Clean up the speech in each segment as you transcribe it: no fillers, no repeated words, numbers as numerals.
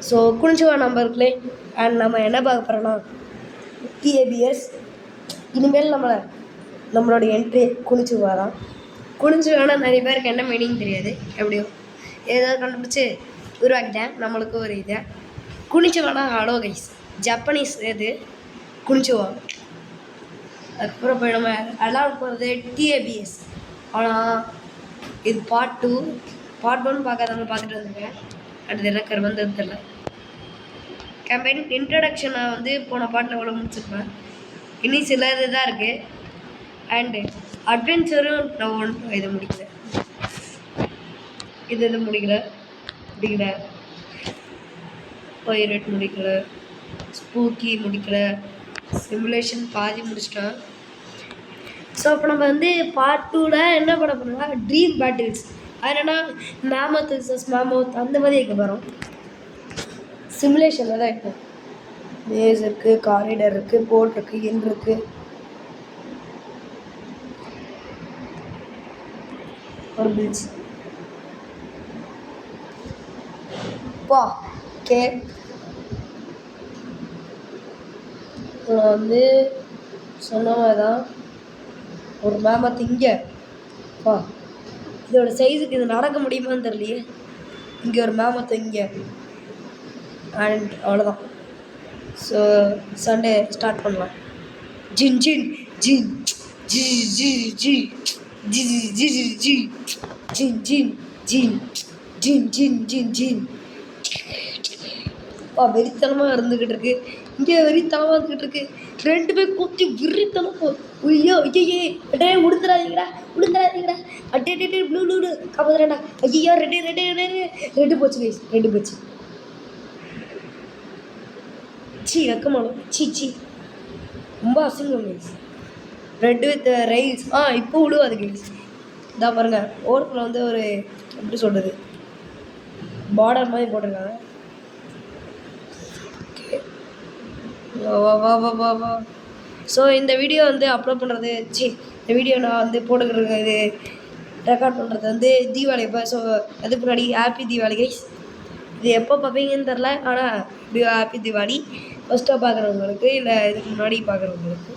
So குனிச்சுவா நம்பருக்குள்ளே and நம்ம என்ன பார்க்க போகிறோன்னா டிஏபிஎஸ். இனிமேல் நம்மளோட என்ட்ரி குனிச்சுவா தான். குனிச்சுவானா நிறைய பேருக்கு என்ன மீனிங் தெரியாது, எப்படியோ ஏதாவது கண்டுபிடிச்சி உருவாக்கிட்டேன். நம்மளுக்கு ஒரு இதை குனிச்சுவானா ஹலோ கைஸ், ஜப்பனீஸ் இது குனிச்சுவா. அதுக்கப்புறம் போய் நம்ம அலாட் போகிறது டிஏபிஎஸ். ஆனால் இது பார்ட் 2. பார்ட் 1 பார்க்காதவங்க பார்த்துட்டு வந்துருக்கேன். அடுத்து என்ன கருவந்தது தெரியல. கேம்பெயின் இன்ட்ரடக்ஷனை வந்து போன பாட்டில் எவ்வளோ முடிச்சிருப்பேன். இன்னும் சில இது தான் இருக்குது. அண்டு அட்வென்ச்சரும் நான் இதை முடிக்கல. இது முடிக்கல. பைரட் முடிக்கல. ஸ்பூக்கி முடிக்கல. சிமுலேஷன் பாதி முடிச்சிட்டேன். ஸோ அப்போ நம்ம வந்து பார்ட் 2ல் என்ன பண்ண போகிறோம்னா ட்ரீம் பேட்டில்ஸ். அது என்னென்னா மேமத் விசஸ் மேமத் அந்த மாதிரி இருக்க போகிறோம். சிமுலேஷனில் தான் இப்போ மேஸ் இருக்குது, காரிடர் இருக்குது, போட் இருக்குது, எல் இருக்குது. ஒரு பீச் பா கேக். நான் வந்து சொன்ன மாதிரி தான் ஒரு மேமத் இங்கே பா. இதோட சைஸுக்கு இது நடக்க முடியுமான்னு தெரியலையே. இங்கே ஒரு மேமத் இங்கே. அண்ட் அவ்வளோதான். ஸோ சண்டே ஸ்டார்ட் பண்ணலாம். ஜின் ஜின் ஜின் ஜி ஜி ஜி ஜி ஜி ஜி ஜி ஜின் ஜின் ஜின் ஜின் ஜின் ஜின் ஜின். வெறித்தனமாக இருந்துக்கிட்டு இருக்கு. இங்கே வெறித்தனமாக இருந்துக்கிட்டு இருக்கு. 2 பேர் குத்தி வெறித்தனம். ஐயோ ஐயே டே உடுத்துறாதீங்கடா அட்டே ப்ளூ காப்பாத்துறேன்டா. ஐயோ ரெண்டு போச்சு கைஸ், 2 போச்சு. சி வெக்கமாலும் சி ரொம்ப அசிங்கம் கைஸ். Red with rice. இப்போ விழுவாது கைஸ். இதான் பாருங்க, ஓரத்தில் வந்து ஒரு எப்படி சொல்கிறது பார்டர் மாதிரி போட்டிருக்காங்க. வா. ஸோ இந்த வீடியோ வந்து அப்லோட் பண்ணுறது இந்த வீடியோ நான் வந்து போட்டுக்கிட்டு இது ரெக்கார்ட் பண்ணுறது வந்து தீபாவளி இப்போ. ஸோ அதுக்கு முன்னாடி ஹாப்பி தீபாவளி கைஸ். இது எப்போ பார்ப்பீங்கன்னு தெரில, ஆனால் இப்படி ஹாப்பி தீபாவளி. ஃபஸ்ட்டாக பார்க்குறவங்களுக்கு இல்லை இதுக்கு முன்னாடி பார்க்குறவங்களுக்கு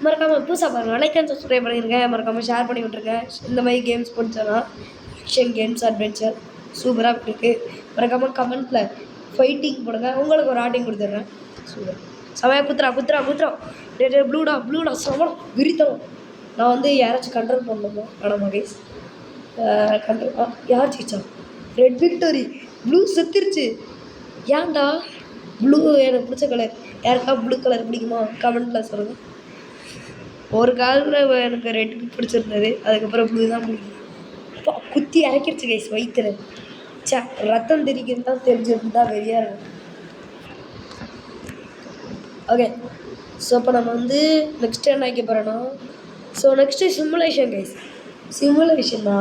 மறக்காமல் புதுசாக பாருங்கள். லைக் அண்ட் சப்ஸ்கிரைப் பண்ணியிருக்கேன். மறக்காமல் ஷேர் பண்ணி விட்ருக்கேன். இந்த மாதிரி கேம்ஸ் பிடிச்சனா ஆக்ஷன் கேம்ஸ், அட்வென்ச்சர் சூப்பராக இருக்குது. மறக்காமல் கமெண்ட்டில் ஃபைட்டிங் போடுங்க. உங்களுக்கு ஒரு ஆட்டிங் கொடுத்துட்றேன். சூப்பர் செமையாக குத்துறா. ப்ளூடா செமம் விரித்தனம். நான் வந்து யாராச்சும் கண்ட்ரோல் பண்ணணுமா வேணாமா கைஸ்? கண்ட்ரோல் யார் ஜெயிச்சா? Red victory. ப்ளூ செத்துருச்சு. ஏன்டா? ப்ளூ எனக்கு பிடிச்ச கலர். யாருக்கா ப்ளூ கலர் பிடிக்குமா கமெண்ட்டில் சொல்லுங்கள். ஒரு காலத்தில் எனக்கு ரெட் பிடிச்சிருந்தது, அதுக்கப்புறம் ப்ளூ தான் பிடிக்கும். குத்தி இறக்கிடுச்சு கைஸ் வயிற்றுல. ரத்தம் தெரிக்கிறது தான் தெரிஞ்சிருந்தா வெறியாக இருக்கும். ஓகே, ஸோ இப்போ நம்ம வந்து நெக்ஸ்ட்டு என்ன வைக்க போகிறோன்னா ஸோ நெக்ஸ்ட்டு சிமுலேஷன் கைஸ். சிமுலேஷன்னா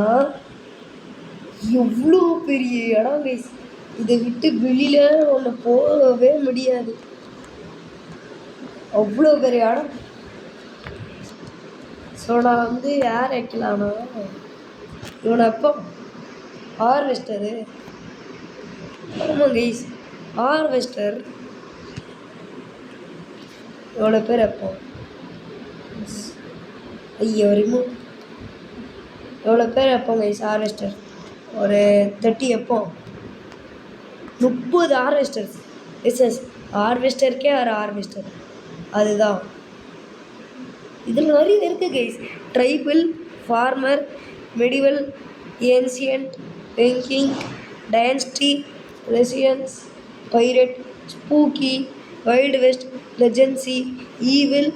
எவ்வளோ பெரிய இடம் கைஸ். இதை விட்டு வெளியில் ஒன்று போகவே முடியாது. அவ்வளோ பெரிய இடம். ஸோ நான் வந்து யார் வைக்கலான்னா இவனை எப்போ ஹார்வெஸ்டரு. ஆமாம் கைஸ், ஹார்வெஸ்டர் எவ்வளோ பேர் வைப்போம். ஐயோ ரிமூவ். எவ்வளோ பேர் வைப்போம் கைஸ் ஹார்வெஸ்டர்? ஒரு 30 வைப்போம். 30 ஹார்வெஸ்டர்ஸ். எஸ் ஹார்வெஸ்டருக்கே ஒரு ஹார்வெஸ்டர். அதுதான் இதில் நிறைய இருக்குது guys. Tribal, farmer, medieval, ancient, பெங்கிங், டைனஸ்டி, ரெசியன்ஸ், பைரட், ஸ்பூக்கி, வைல்டு வெஸ்ட், லெஜென்சி, ஈவில்,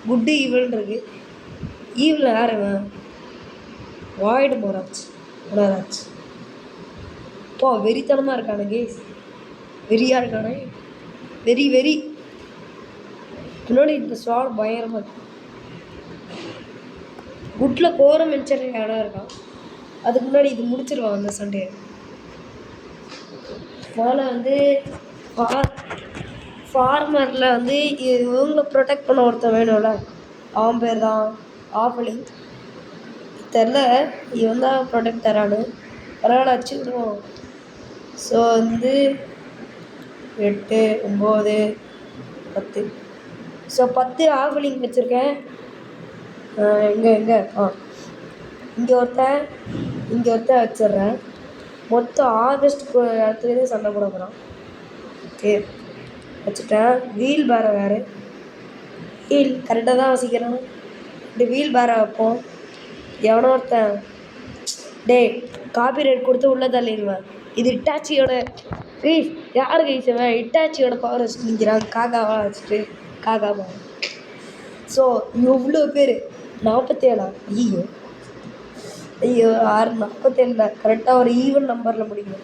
குட்டு ஈவில்னு இருக்குது. ஈவில் யாருவன்? வாய்டு மொராஜ். இப்போ வெறித்தனமாக இருக்கானே கேஸ். வெறியாக இருக்கானே. வெறி பின்னாடி இந்த ஸ்வாட் பயங்கரமாக இருக்கு. குட்டில் கோரம் மென்ச்சர் இடம் இருக்கான். அதுக்கு முன்னாடி இது முடிச்சிருவான் அந்த சண்டே. அதனால் வந்து ஃபார்மரில் வந்து இவங்களை ப்ரொடெக்ட் பண்ண ஒருத்தன் வேணும்ல, அவன் பேர் தான் ஆஃபலிங். தெரில, இவன் தான் ப்ரொடெக்ட் தரானு. பரவாயில்ல, வச்சுக்கிடுவோம். ஸோ வந்து 8 9 10. ஸோ 10 ஆஃபலிங் வச்சுருக்கேன். எங்கே இங்கே ஒருத்தன் வச்சிட்றேன். மொத்தம் ஆகஸ்ட் இடத்துலேயே சண்டை போட போகிறான். ஓகே வச்சுட்டேன். வீல் பேரை வேறு வீல் கரெக்டாக தான் வசிக்கிறேன். இப்படி வீல் பேரை வைப்போம். எவனோ ஒருத்தன் காப்பிரைட் கொடுத்து உள்ளே தள்ளிடுவேன். இது இட்டாச்சியோட கைஸ். யார் கைஸவன் இட்டாச்சியோட பவர் வச்சுட்டு நிற்கிறான். காக்காவாக வச்சுட்டு காக்காவா. ஸோ எவ்வளோ பேர் 47. ஐயோ 47 கரெக்டாக ஒரு ஈவன் நம்பரில் முடியும்.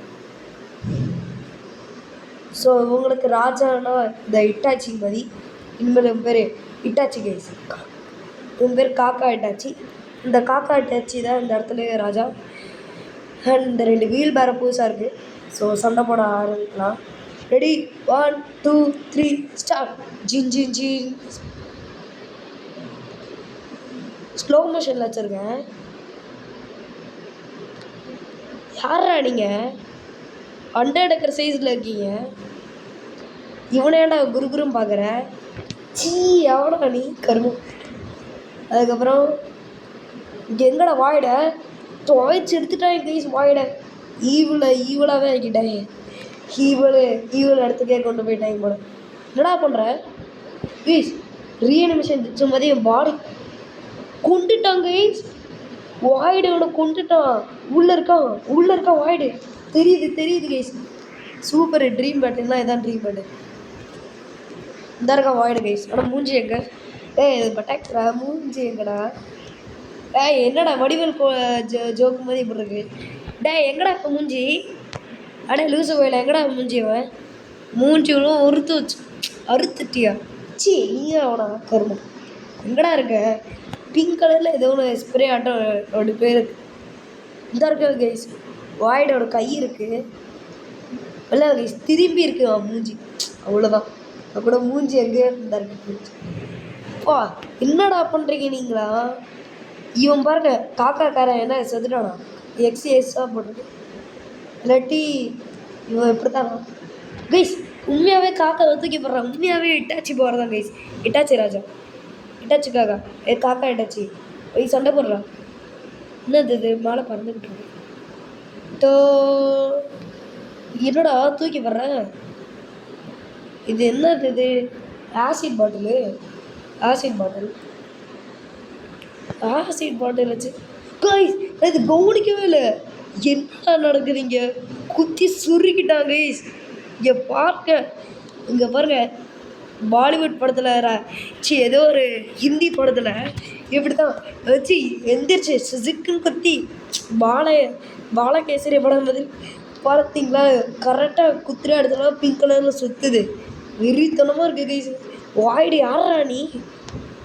ஸோ இவங்களுக்கு ராஜானா இந்த இட்டாச்சி மதி. இனிமேல் இவன் பேர் இட்டாச்சி கைஸ். இவன் பேர் காக்கா இட்டாச்சி. இந்த காக்கா இட்டாச்சி தான் இந்த இடத்துலையே ராஜா. அண்ட் இந்த 2 வீல் பேரை புதுசாக இருக்குது. ஸோ சண்டை போட ஆரம்பிக்கலாம். Ready 1 2 3 start. ஜின் ஜின் ஜின். ஸ்லோ மோஷனில் வச்சுருக்கேன். யாரா நீங்கள் 100 ஏக்கர் சைஸில் இருக்கீங்க? இவனேடா குருகுரும் பார்க்குற? சீ எவனா நீ கருமம். அதுக்கப்புறம் இங்கே எங்கடா வாயிட துவைச்சி எடுத்துட்டான் கைஸ். வாயிட ஈவலாகவே ஆக்கிட்டாங்க. ஈவல் இடத்துக்கே கொண்டு போயிட்டாங்க போல. என்னடா பண்ணுற கைஸ்? ரீஅனிமேஷன் திச்ச மாதிரி என் பாடி கொண்டுட்டாங்க கைஸ். வாய்டோட கொண்டுட்டான். உள்ளே இருக்கான் வாய்டு. தெரியுது கைஸ். சூப்பர். ட்ரீம் பேட்டுன்னா இதான் ட்ரீம் பேட்டு. இந்த இருக்கான் வாய்டு கைஸ். ஆனால் மூஞ்சி எங்க? இது பட்டாக்டா மூஞ்சி எங்கடா? என்னடா வடிவல் ஜோக்கு மாதிரி இப்படி இருக்கு. எங்கடா இப்போ மூஞ்சி? லூசு கோயில எங்கடா மூஞ்சிவன்? மூஞ்சிகளும் அறுத்துட்டியா? சி நீயா அவனா கருமம். எங்கடா இருக்க? பிங்க் கலரில் ஏதோ ஒன்று ஸ்ப்ரே ஆட்டம் அப்படி பேர் இந்த இருக்க கைஸ். வாய்டோட கை இருக்குது. இல்லை கைஸ் திரும்பி இருக்கு மூஞ்சி. அவ்வளோதான். அப்போ மூஞ்சி எங்கே இந்த இருக்கு மூஞ்சி. என்னடா பண்ணுறீங்க நீங்களா? இவன் பாருங்க காக்காக்காரன் என்ன செத்துட்டானா? எக்ஸாக போட்டுருக்கு. இல்லாட்டி இவன் இப்படித்தானா கைஸ்? உண்மையாகவே காக்கா தூக்கி போடுறான். உண்மையாகவே இட்டாச்சி போகிறதான் கைஸ். இட்டாச்சி ராஜா. இட்டாச்சி காக்கா. காக்கா இட்டாச்சி போய் சண்டை போடுறான். என்னது இது மேலே பறந்துக்கிட்டு இருக்கு. என்னடா தூக்கி போடுறேன்? இது என்னது இது? ஆசிட் பாட்டில் வச்சு கைஸ் இது கவனிக்கவே இல்லை. என்ன நடக்குதுங்க? குத்தி சுருக்கிட்டாங்க கைஸ். இங்கே பாருங்க பாலிவுட் படத்தில் ஏதோ ஒரு ஹிந்தி படத்தில் இப்படி தான் வச்சு எந்திரிச்சு சிக்குன்னு குத்தி பாலகேசரி படம் மாதிரி பார்த்தீங்களா? கரெக்டாக குத்துற இடத்துல பிங்க் கலரில் சுற்றுது. வெறித்தனமாக இருக்குது கைஸ். வாய்டு யாரா நீ?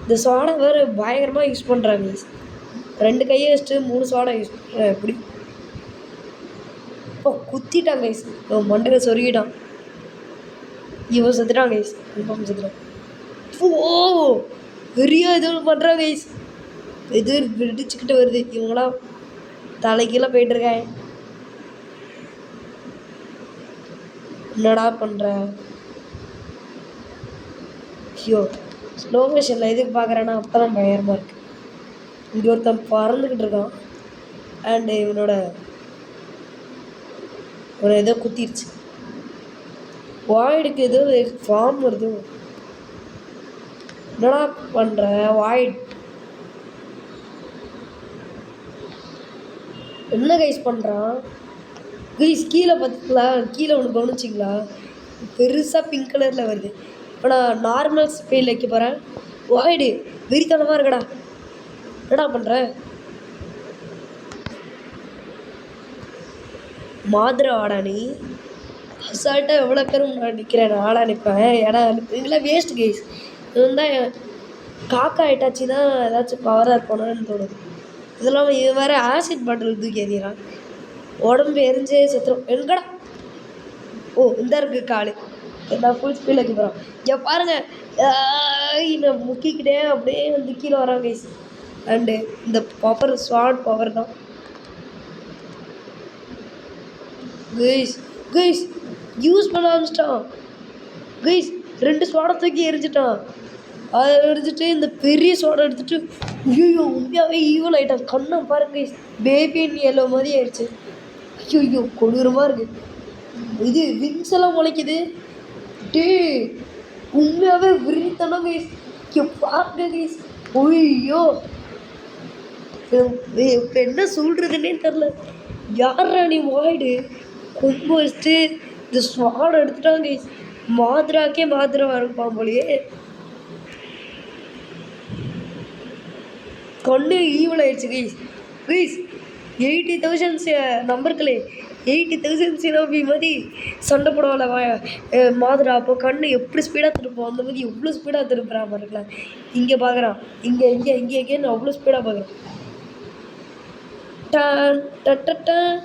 இந்த சோடா வேறு பயங்கரமாக யூஸ் பண்ணுறாங்க கைஸ். 2 கையை வச்சுட்டு 3 சோடா யூஸ் பண்ணுறேன். எப்படி குத்திட்டான் கைஸ். மண்டையில் சொருகிட்டான். இவன் செத்துட்டான் கைஸ். கன்ஃபார்ம் செத்துட்டான். வெறியா ஏதோ பண்ணுறான் கைஸ். எது வெடிச்சுக்கிட்டு வருது. இவங்களாம் தலைக்கீழே போயிட்டுருக்காங்க. என்னடா பண்ணுற? ஐயோ ஸ்லோ மோஷனில் எதுக்கு பார்க்குறேன்னா அப்போ தான் பயங்கரமாக இருக்குது. இங்கே ஒருத்தன் பறந்துக்கிட்டு இருக்கான். அண்டு இவனை ஏதோ குத்திடுச்சு. வாய்டுக்கு ஏதோ ஃபார்ம் வருது. என்னடா பண்ணுற வாய்ட்? என்ன கைஸ் பண்ணுறான் கைஸ்? கீழே பார்த்துங்களா? கீழே ஒன்று கவனிச்சிங்களா? பெருசாக பிங்க் கலரில் வருது. இப்போ நான் நார்மல் ஸ்பீடில் வைக்க போகிறேன். வாய்டு வெறித்தனமாக இருக்கடா. என்னடா பண்ணுற? மாதிரி ஆடா நீ? அசால்ட்டாக எவ்வளோ பேரும் நான் நிற்கிறேன். நான் ஆடா நிற்பேன். ஏன்னா இதெல்லாம் வேஸ்ட் கைஸ். இது தான் காக்கா இட்டாச்சி தான் ஏதாச்சும் பவராக இருக்கணும்னு தோணுது. இதெல்லாம் இது வேறு ஆசிட் பாட்டில் தூக்கி எறிகிறான். உடம்பு எரிஞ்சே செத்துரும். எங்கடா? இந்த இருக்குது காலு. நான் ஃபுல் ஸ்பீடில் வைக்க போகிறேன். இங்கே பாருங்கள் நான் முக்கிக்கிட்டே அப்படியே வந்து கீழே வரான் கைஸ். அண்டு இந்த பவர் ஸ்வாட் பவர் தான் கைஸ். கைஸ் யூஸ் பண்ண ஆரம்பிச்சிட்டான் கைஸ். 2 சோடை தூக்கி எரிஞ்சிட்டான். அதை எரிஞ்சிட்டு இந்த பெரிய சோடை எடுத்துட்டு ஐயோ உண்மையாகவே ஈவல் ஆகிட்டான். கண்ணை பாருங்க கைஸ், பேபி எல்லோ மாதிரி ஆயிடுச்சு. ஐயோ கொடூரமாக இருக்குது. இது விங்ஸ் எல்லாம் முளைக்குது. டே உண்மையாகவே விரித்தனம் கைஸ். பாருங்க கைஸ். ஐயோ இப்போ என்ன சொல்கிறதுன்னே தெரில. யாரா நீ வாய்டு கொம்பு வச்சுட்டு இந்த ஸ்வாடை எடுத்துட்டான் கைஸ். மாதிராக்கே மாதிரா இருப்பான் போலியே. கண்ணு ஈவல் ஆயிடுச்சு கைஸ். கைஸ் 80,000 நம்பர்களே, 80,000 சினோபி மாதிரி சண்டை போடுவாள் மாதிரா. அப்போ கண்ணு எப்படி ஸ்பீடாக திருப்போம் அந்த மாதிரி எவ்வளோ ஸ்பீடாக திருப்புறான் பாருங்களேன். இங்கே பார்க்குறான், இங்கே இங்கே இங்கே இங்கேன்னு அவ்வளோ ஸ்பீடாக பார்க்குறான். டான் டன்.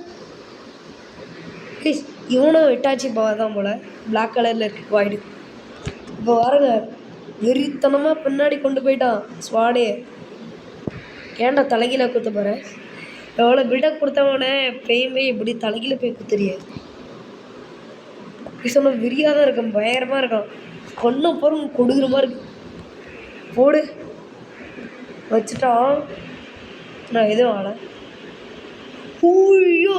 கைஸ் இவனும் இட்டாச்சி பாவா தான் போல், பிளாக் கலரில் இருக்கு வாய்டு. இப்போ பாருங்க வெறித்தனமாக பின்னாடி கொண்டு போயிட்டான் ஸ்வாடே. ஏன்டா தலைகீழ குத்த போகிறேன்? எவ்வளோ பில்டப் கொடுத்தவனே எப்பயுமே இப்படி தலைகீழ போய் குத்துறியாது. சொன்ன விரியாக தான் இருக்கும், பயங்கரமாக இருக்கும். கொன்னும் போகிறோம் கொடுக்குறமா இருக்கு. போடு வச்சுட்டான். நான் எதுவும் ஆள. ஐயோ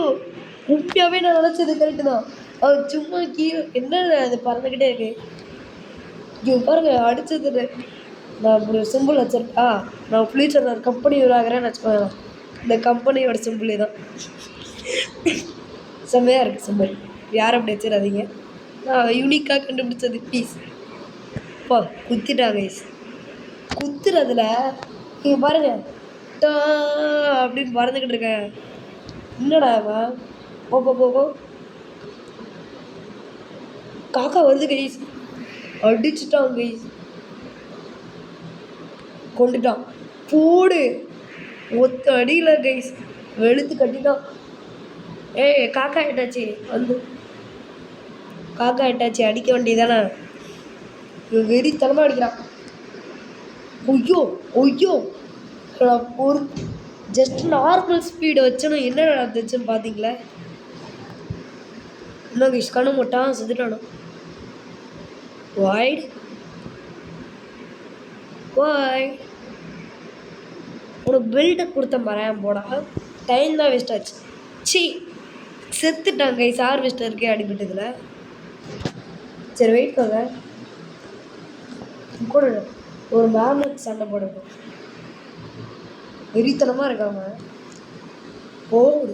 உண்மையாகவே நான் நினச்சது கரெக்டு தான். அது சும்மா கீழே என்ன அது பறந்துக்கிட்டே இருக்கு. ஐயோ பாருங்க அடிச்சது. நான் இப்படி ஒரு சிம்பிள் வச்சிருக்கா, நான் ஃப்யூச்சரில் ஒரு கம்பெனி ஆகிறேன்னு வச்சுக்கோங்க. இந்த கம்பெனியோட சிம்பிளே தான் செம்மையாக இருக்குது சிம்பிள். யாரும் அப்படி வச்சிடாதீங்க, நான் யூனிக்காக கண்டுபிடிச்சது ப்ளீஸ். இப்போ குத்திட்டாங்க கைஸ். குத்துறதுல நீங்கள் பாருங்கள் டா அப்படின்னு பறந்துக்கிட்டு இருக்கேன். என்னடா போ காக்கா வருது கைஸ். அடிச்சுட்டான் கைஸ், கொண்டுட்டான். போடு ஒத்த அடியில் கைஸ் வெளுத்து கட்டிட்டான். காக்கா ஆயிட்டாச்சு, வந்து காக்கா ஆயிட்டாச்சு, அடிக்க வேண்டியதானே. வெறித்தனமாக அடிக்கிறான். ஐயோ ஐயோ ஒரு ஜஸ்ட் நார்மல் ஸ்பீடு வச்சனும் என்ன நடந்துச்சுன்னு பார்த்தீங்களா? இன்னும் கைஸ் கண்ணு போட்டான், செத்துட்டானோ. வாய்டு உனக்கு பில்டப் கொடுத்த மரம் போடா, டைம் தான் வேஸ்ட் ஆச்சு. சி செத்துட்டாங்க கைஸ். ஹார்வெஸ்டர் இருக்கே அடிபட்டதில். சரி வெயிட் பண்ண கூட ஒரு மேமத் சண்டை போடணும். வெறித்தனமாக இருக்காங்க. போடு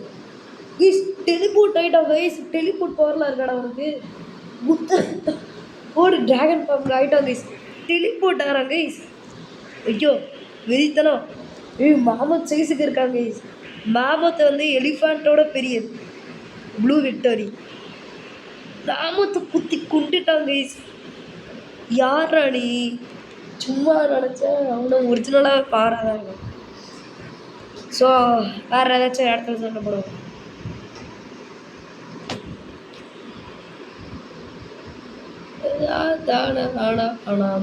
கைஸ், டெலிபோர்ட் ஆகிட்டான் கைஸ். டெலிபோர்ட் பவர்லாம் இருக்காடா அவனுக்கு. போடு ட்ராகன் ஃபார்ம் ஆகிட்டான் கைஸ். டெலிபோர்ட் ஆகிறான் கைஸ். ஐயோ வெறித்தனம். மாமத் சைஸுக்கு இருக்காங்க கைஸ். மாமத்தை வந்து எலிஃபண்ட்டோட பெரியது, ப்ளூ விக்டோரி. மாமத்தை குத்தி கொண்டுட்டாங்க கைஸ். யாரா நீ? சும்மா நினச்சேன் அவனை ஒரிஜினலாக பாராதான் இருக்கும். ஸோ வேறு ஏதாச்சும் இடத்துல சண்டை போடுவோம்.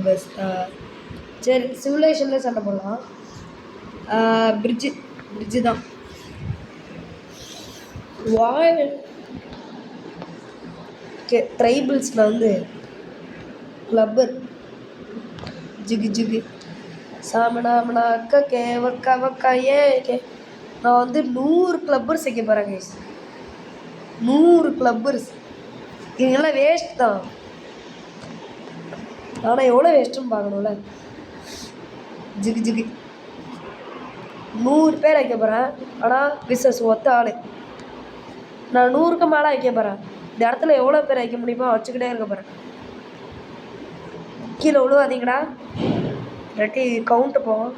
பெஸ்ட்டா சரி சிமுலேஷனில் சண்டை போடலாம். பிரிட்ஜு தான் ஓகே. ட்ரைபிள்ஸில் வந்து கிளப்பர் ஜிகு ஜிகு சாமனாமனா அக்கா கே வக்கா வக்கா கே. நான் வந்து 100 கிளப்பர்ஸ் வைக்க போகிறேன் கைஸ். 100 கிளப்பர்ஸ். இவங்கெல்லாம் வேஸ்ட் தான், ஆனால் எவ்வளோ வேஸ்ட்டுன்னு பார்க்கணும்ல. ஜிகு ஜிகு 100 பேர் வைக்க போகிறேன். ஆனால் பிஸ்னஸ் ஒத்த ஆள். நான் 100க்கு மேலே வைக்க போகிறேன். இந்த இடத்துல எவ்வளோ பேர் வைக்க முடியுமோ வச்சுக்கிட்டே இருக்க போகிறேன். கீழே விழுவாதீங்கடா, இல்லாட்டி கவுண்ட்டு போவோம்.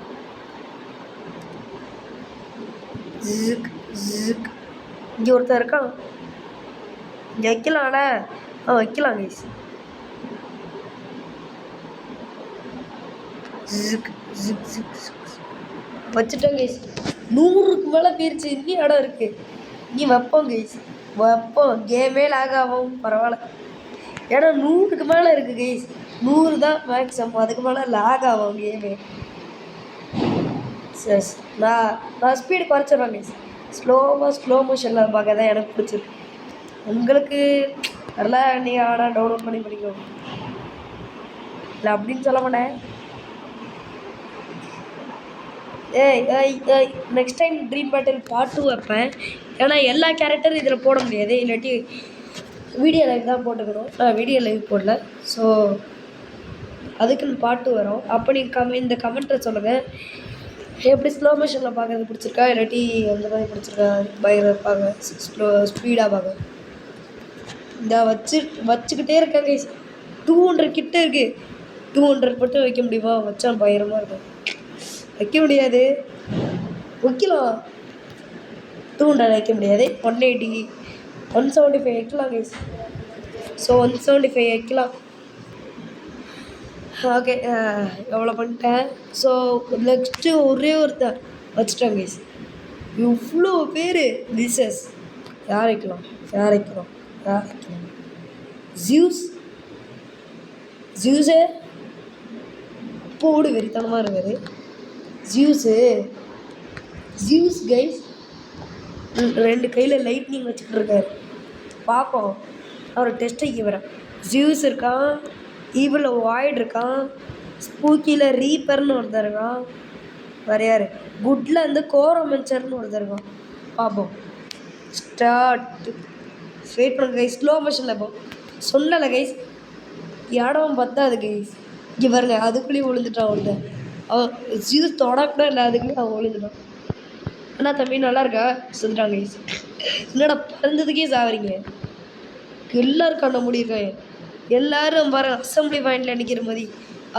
Zig zig. இங்கே ஒருத்தர் இருக்கான், இங்கே வைக்கலாம்ல. வைக்கலாம் கைஸ். ஜிக் ஜிக் ஜிக் வச்சுட்டோம் கைஸ். 100க்கு மேலே போயிருச்சு. இன்னும் இடம் இருக்குது, நீ வைப்போம் கைஸ். வைப்போம், கேமே லாக் ஆகும் பரவாயில்ல. ஏன்னா 100க்கு மேலே இருக்குது கைஸ். 100 தான் மேக்ஸிமம், அதுக்கு மேலே லாக் ஆகும் கேமே. சரி நான் ஸ்பீடு குறைச்சிடுறேன் கைஸ். ஸ்லோ மோஷனில் பார்க்க தான் எனக்கு பிடிச்சிருக்கு. உங்களுக்கு நல்லா நீங்கள் ஆனால் டவுன்லோட் பண்ணி படிக்கும் இல்லை அப்படின்னு சொல்ல மாட்டேன். Next time dream battle part 2 வைப்பேன். ஏன்னா எல்லா கேரக்டரும் இதில் போட முடியாது, இல்லாட்டி வீடியோ லைவ் தான் போட்டுக்கணும். நான் வீடியோ லைவ் போடல. ஸோ அதுக்குன்னு பார்ட் 2 வரும். அப்போ நீங்கள் இந்த கமெண்ட்டில் சொல்லுங்கள், எப்படி ஸ்லோ மோஷனில் பார்க்கறது பிடிச்சிருக்கா, இல்லாட்டி அந்த மாதிரி பிடிச்சிருக்கா, பயங்கர பார்க்க ஸ்பீடாக பார்க்க. இந்த வச்சுக்கிட்டே இருக்காங்க. 200 கிட்ட இருக்குது. 200 மட்டும் வைக்க முடியுமா? வச்சா பயங்கரமாக இருக்கும். வைக்க முடியாது, வைக்கலாம். 200 வைக்க முடியாது. 180 175 வைக்கலாம் கைஸ். ஸோ 175 வைக்கலாம். ஓகே, எவ்வளோ பண்ணிட்டேன். ஸோ நெக்ஸ்ட்டு ஒரே ஒருத்தர் வச்சுட்டேன் கைஸ். இவ்வளோ பேர் விசஸ் யார் வைக்கலாம்? ஜியூஸு போடு வெறித்தனமாக இருக்காரு. ஜியூஸ் கைஸ் 2 கையில் லைட்னிங் வச்சுக்கிட்டு இருக்காரு. பார்ப்போம், அவர் டெஸ்ட் வைக்க வரேன். ஜியூஸ் இருக்கான், ஈவில் வாய்ட் இருக்கான், ஸ்பூக்கியில் ரீப்பர்னு ஒருத்தர் இருக்கான், வேறு யார் குட்டில் வந்து கோரோமென்ச்சர்னு ஒருத்தர் இருக்கான். பார்ப்போம். ஸ்டார்ட். வெயிட் பண்ணுங்க கைஸ். ஸ்லோ மோஷனில் இப்போ சொன்னலை கைஸ், இடம் பத்தாது கைஸ். இங்கே பாருங்க, அதுக்குள்ளேயும் விழுந்துட்டான் ஒருத்தன். அவன் ஜியூஸ் தொடக்கூட இல்லை, அதுக்குள்ளேயும் அவன் விழுந்துட்டான். அண்ணா தம்பி நல்லா இருக்கா? சொல்லிட்டாங்க கைஸ். என்னடா பறந்ததுக்கே சாவறீங்க? எல்லோரும் கண்ண முடியிருக்காங்க. எல்லோரும் பாருங்க அசம்பிளி பாயிண்டில் நிற்கிற மாதிரி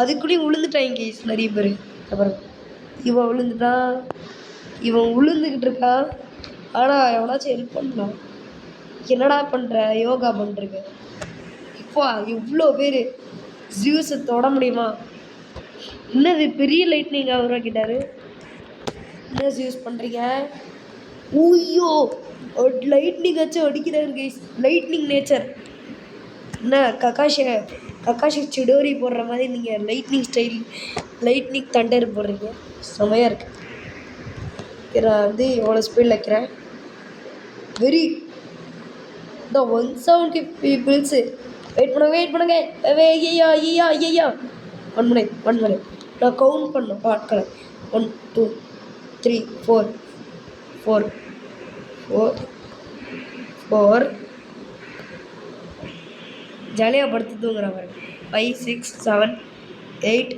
அதுக்குள்ளேயும் விழுந்துட்டாங்க கைஸ் நிறைய பேர். அப்புறம் இவன் விழுந்துட்டான், இவன் விழுந்துக்கிட்டு இருக்கான். ஆனால் எவனாச்சும் ஹெல்ப் பண்ணலாம். என்னடா பண்ணுற? யோகா பண்ணுறங்க. இப்போ இவ்வளோ பேர் ஜியூஸை தொட முடியுமா? என்னது பெரிய லைட்னிங் உருவாக்கிட்டாரு. என்ன யூஸ் பண்ணுறீங்க? ஊய்யோ, லைட்னிங் வச்சு அடிக்கிறாரு கைஸ். Lightning nature. என்ன கக்காஷி சிடோரி போடுற மாதிரி நீங்கள் லைட்னிங் தண்டர் போடுறீங்க. செமையாக இருக்குது. நான் வந்து எவ்வளோ ஸ்பீடில் வைக்கிறேன். வெரி இந்த 170 பீப்புள்ஸு. வெயிட் பண்ணுங்க. ஐயா 1 மினிட். நான் கவுண்ட் பண்ணோம் ஆட்களை. 1 2 3 4 ஜாலியாக படுத்து தூங்குற மாதிரி. 5 6 7 8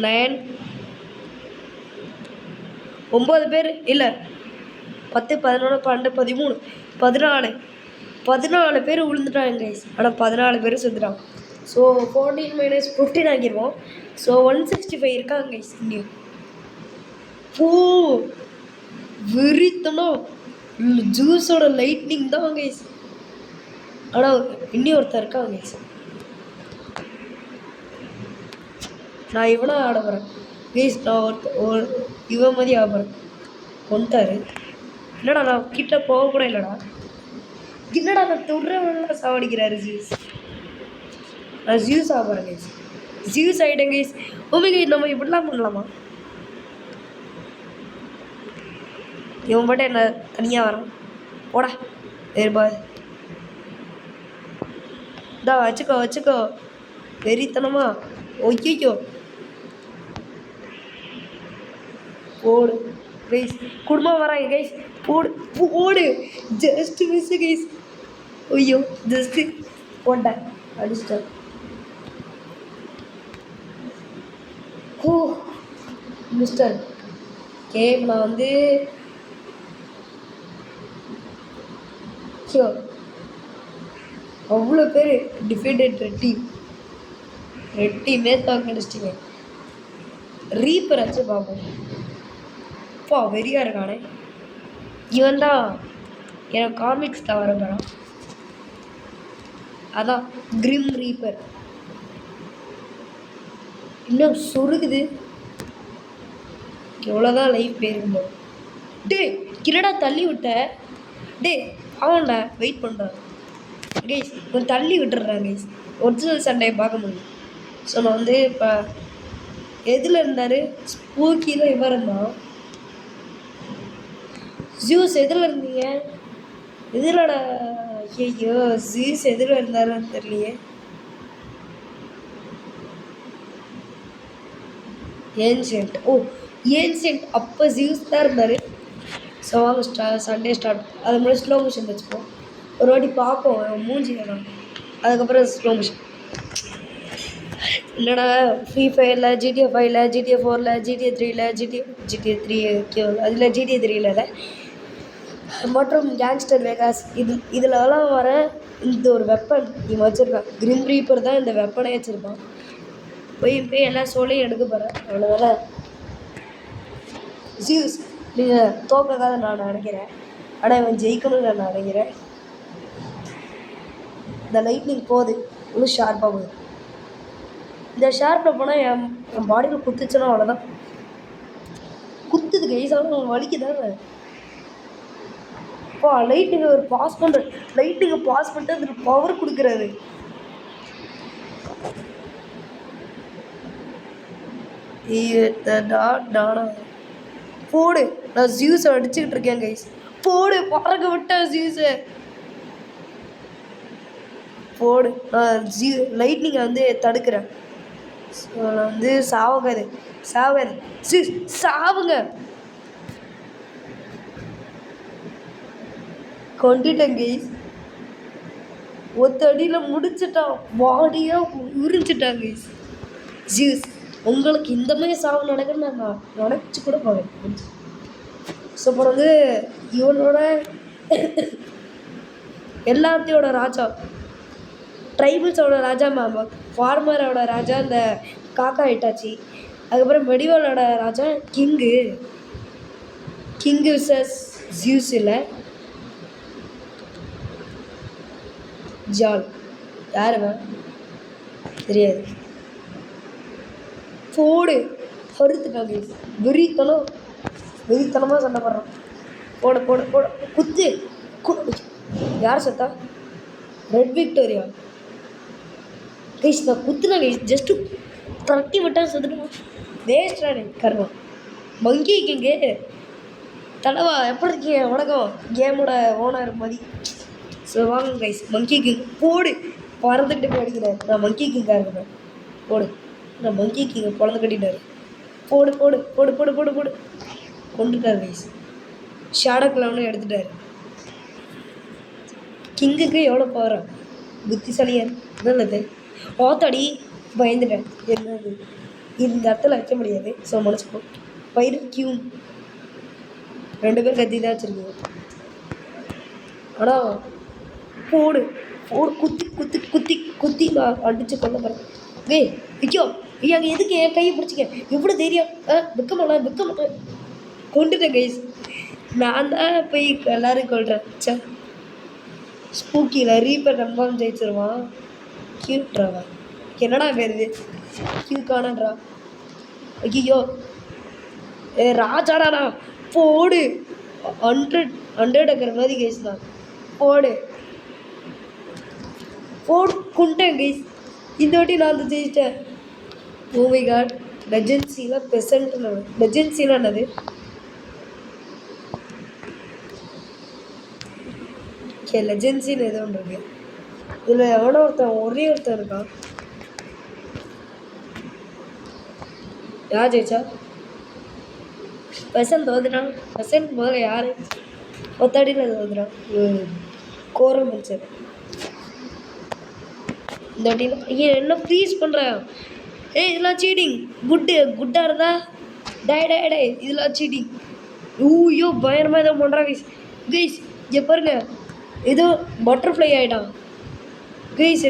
9 9 பேர் இல்லை, 10 11 12 13 14 பேர் விழுந்துட்டாங்க கைஸ். ஆனால் 14 பேர் செத்துட்டாங்க. ஸோ 14 - 15 ஆக்கிடுவோம். ஸோ 165 இருக்காங்க கைஸ். இன்னும் வெறித்தனம் ஜூஸோட லைட்னிங் தான் கைஸ். ஆனால் இன்னும் ஒருத்தர் இருக்காங்க கைஸ். நான் இவனை ஆட போகிறேன் கைஸ். நான் இவன் மாதிரி ஆட போகிறேன். கொண்டாரு. என்னடா நான் கிட்ட போக கூட இல்லைடா. என்னடா நான் தொடுறவெல்லாம் சாவடிக்கிறாரு ஜியூஸ். நான் ஜியூஸ் ஆக போகிறேன் கைஸ். ஜியூஸ் ஆகிட்டேன் கைஸ். ஓமே கைஸ், நம்ம இப்படிலாம் பண்ணலாமா? இவன் மட்டும் என்ன தனியாக வரான். போடா வேறுபாடு. இதா வச்சுக்கோ வெறித்தனமா. ஒய்யோ போடு கைஸ். குடும்பம் வராங்க கைஸ். போடு ஜஸ்ட் மிஸ் கைஸ். ஐயோ ஜஸ்ட்டு போட்டேன், அடிச்சிட்டேன். ஓ மிஸ்டர் கே. நான் வந்து அவ்வளோ பேர் டிஃபெண்டட் ரெட் டீமே தாக்கடிச்சிட்டிங்க. ரீப்பர் வச்சு பார்ப்போம். அப்பா வெறியாக இருக்கானே. இவன் தான் எனக்கு காமிக்ஸில் வர போகிறான். அதான் கிரிம் ரீப்பர். இன்னும் சொருகுது. எவ்வளோதான் லைஃப் போயிருக்குமோ. டே கிரடா தள்ளி விட்ட. டே அவன்டா வெயிட் பண்ணுறான் கைஸ். கொஞ்சம் தள்ளி விட்டுடுறான் கைஸ். ஒரிஜினல் சண்டையை பார்க்க முடியும். ஸோ நான் வந்து இப்போ எதில் இருந்தார்? ஸ்பூக்கியில் இவர் இருந்தான். ஜூஸ் எதில் இருந்தீங்க? எதிலடா? ஐயோ ஜீஸ் எதில் இருந்தாருன்னு தெரியலையே. ஏன்ஷியன்ட். ஓ ஏன்ஷியன்ட் அப்போ ஜீஸ் தான் இருந்தார். ஸோ வாங்க சண்டே ஸ்டார்ட். அது முன்னாடி ஸ்லோ மோஷன் வச்சுப்போம். ஒரு வாட்டி பார்ப்போம் மூஞ்சி வேணும். அதுக்கப்புறம் ஸ்லோ மோஷன். என்னடா ஃப்ரீ ஃபயரில் GTA 5ல் GTA 4ல் GTA 3ல் GTA 3 அதில் GTA 3ல் மற்றும் கேங்ஸ்டர் வேகாஸ் இதிலலாம் வர இந்த ஒரு வெப்பன் இவன் வச்சுருக்கான். கிரிம் ரீப்பர் தான் இந்த வெப்பனே வச்சுருப்பான். போய் எல்லா சோலையும் எடுக்க போகிறேன். அவ்வளோதான ஜியூஸ். நீங்கள் தோக்கக்காக நான் நினைக்கிறேன். ஆனால் இவன் ஜெயிக்கணும்னு நான் நினைக்கிறேன். இந்த லைட்னிங் போகுது இன்னும் ஷார்ப்பாக போகுது. இந்த ஷார்ப்பில் போனால் என் பாடியில் குத்துச்சுன்னா அவ்வளோதான். குத்துது கைஸாலும் வலிக்குதாங்க. அப்பா லைட்டுங்க ஒரு பாஸ் பண்ணுற லைட்டுங்க பாஸ் பண்ணிட்டு அதில் பவர் கொடுக்குறாரு. போடு. நான் ஜியூஸை அடிச்சுக்கிட்டு இருக்கேன் கைஸ். போடு பறக்க விட்டேன் ஜியூஸை. போடு. நான் லைட்னிங்கை வந்து தடுக்கிறேன். நான் வந்து சாவுங்க கொண்டுட்டேன் கைஸ். ஒத்த அடியில் முடிச்சிட்டான். பாடியாக உறிஞ்சிட்டான் கைஸ். ஜியூஸ் உங்களுக்கு இந்த மாதிரி சாவு நடக்குன்னு நான் நினச்சி கூட போவேன். ஸோ அப்புறம் வந்து இவனோட எல்லாத்தையோட ராஜா ட்ரைபிள்ஸோட ராஜா ஃபார்மரோட ராஜா இந்த காக்கா இட்டாச்சி. அதுக்கப்புறம் மெடிவலோட ராஜா கிங்கு விசஸ் ஜியூஸ் இல்லை ஜால். யாருவன் தெரியாது. போடு பருத்துட்டாங்க. வெறித்தனமாக சண்டை போடுறான். போட குத்து. யார் சத்தா? Red Victoria guys. நான் குத்துனா கைஸ் ஜஸ்ட்டு தட்டி விட்டால் செத்துட்டுமா. வேஸ்டானே கருவா. மங்கி கிங்கு தலைவா எப்படி இருக்கீங்க? வணக்கம் கேமோட ஓனர் மாதிரி. ஸோ வாங்க கைஸ் மங்கி கிங் போடு. பறந்துக்கிட்டு போய் அடிக்கிறார். நான் மங்கி கிங்காக இருக்கிறேன். போடு. நான் மங்கி கிங்கை குழந்தை கட்டிட்டாரு. போடு கொண்டுட்டார் கைஸ். ஷேடோ கிளவுன்னு எடுத்துட்டார். கிங்குக்கு எவ்வளோ போகிறேன் புத்திசாலியார் நல்லது. ஓத்தாடி பயந்துட்டேன். என்னது இந்த இடத்துல வைக்க முடியாது. ஸோ மனசுப்போம். பயிர் கியூன் 2 பேர் கத்தி தான் வச்சுருக்கோம். ஆனால் போடு குத்தி நான் அடித்து கொள்ள போகிறேன். ஐயோ அங்கே எதுக்கு என் கையை பிடிச்சிக்க? எவ்வளோ தைரியம்? விற்க மாட்டேன். கொண்டுட்டேன் கைஸ். நான் தான் போய் எல்லோரும் கொள்கிறேன். சே ஸ்பூக்கியில் ரீப்பர் கன்ஃபார்ம் ஜெயிச்சிருவான். கியூட்ராவா என்னடா பேர் இது? கியூக்கானன்றா. ஐயோ ராஜாடாண்ணா. போடு 100 இருக்கிற மாதிரி கைஸ் தான். போடு கொண்டேன் கைஸ். இந்த வாட்டி நான் வந்து ஜெயிச்சிட்டேன். Oh my God. லெஜென்சியில் பெசன்ட் லெஜென்சியில் என்னது? லெஜென்சின்னு எது ஒன்று இருக்கு. இதில் எவனோ ஒரே ஒருத்தன் இருக்கான். யார் ஜெயிச்சா? பெசன்ட் தோதுறான். பெசன்ட் முதல்ல யார்? ஒத்தடியில் தோதுறான். கோரம் மனுஷன். இந்த வாட்டியில் ஐயா என்ன ஃப்ரீஸ் பண்ணுறேன். இதெல்லாம் சீட்டிங். குட்டாக இருந்தா டே இதெல்லாம் சீட்டிங். ஐயோ பயங்கரமாக எதோ பண்ணுறான் கைஸ். இங்கே பாருங்க ஏதோ பட்டர்ஃப்ளை ஆகிட்டான் கைஸ்.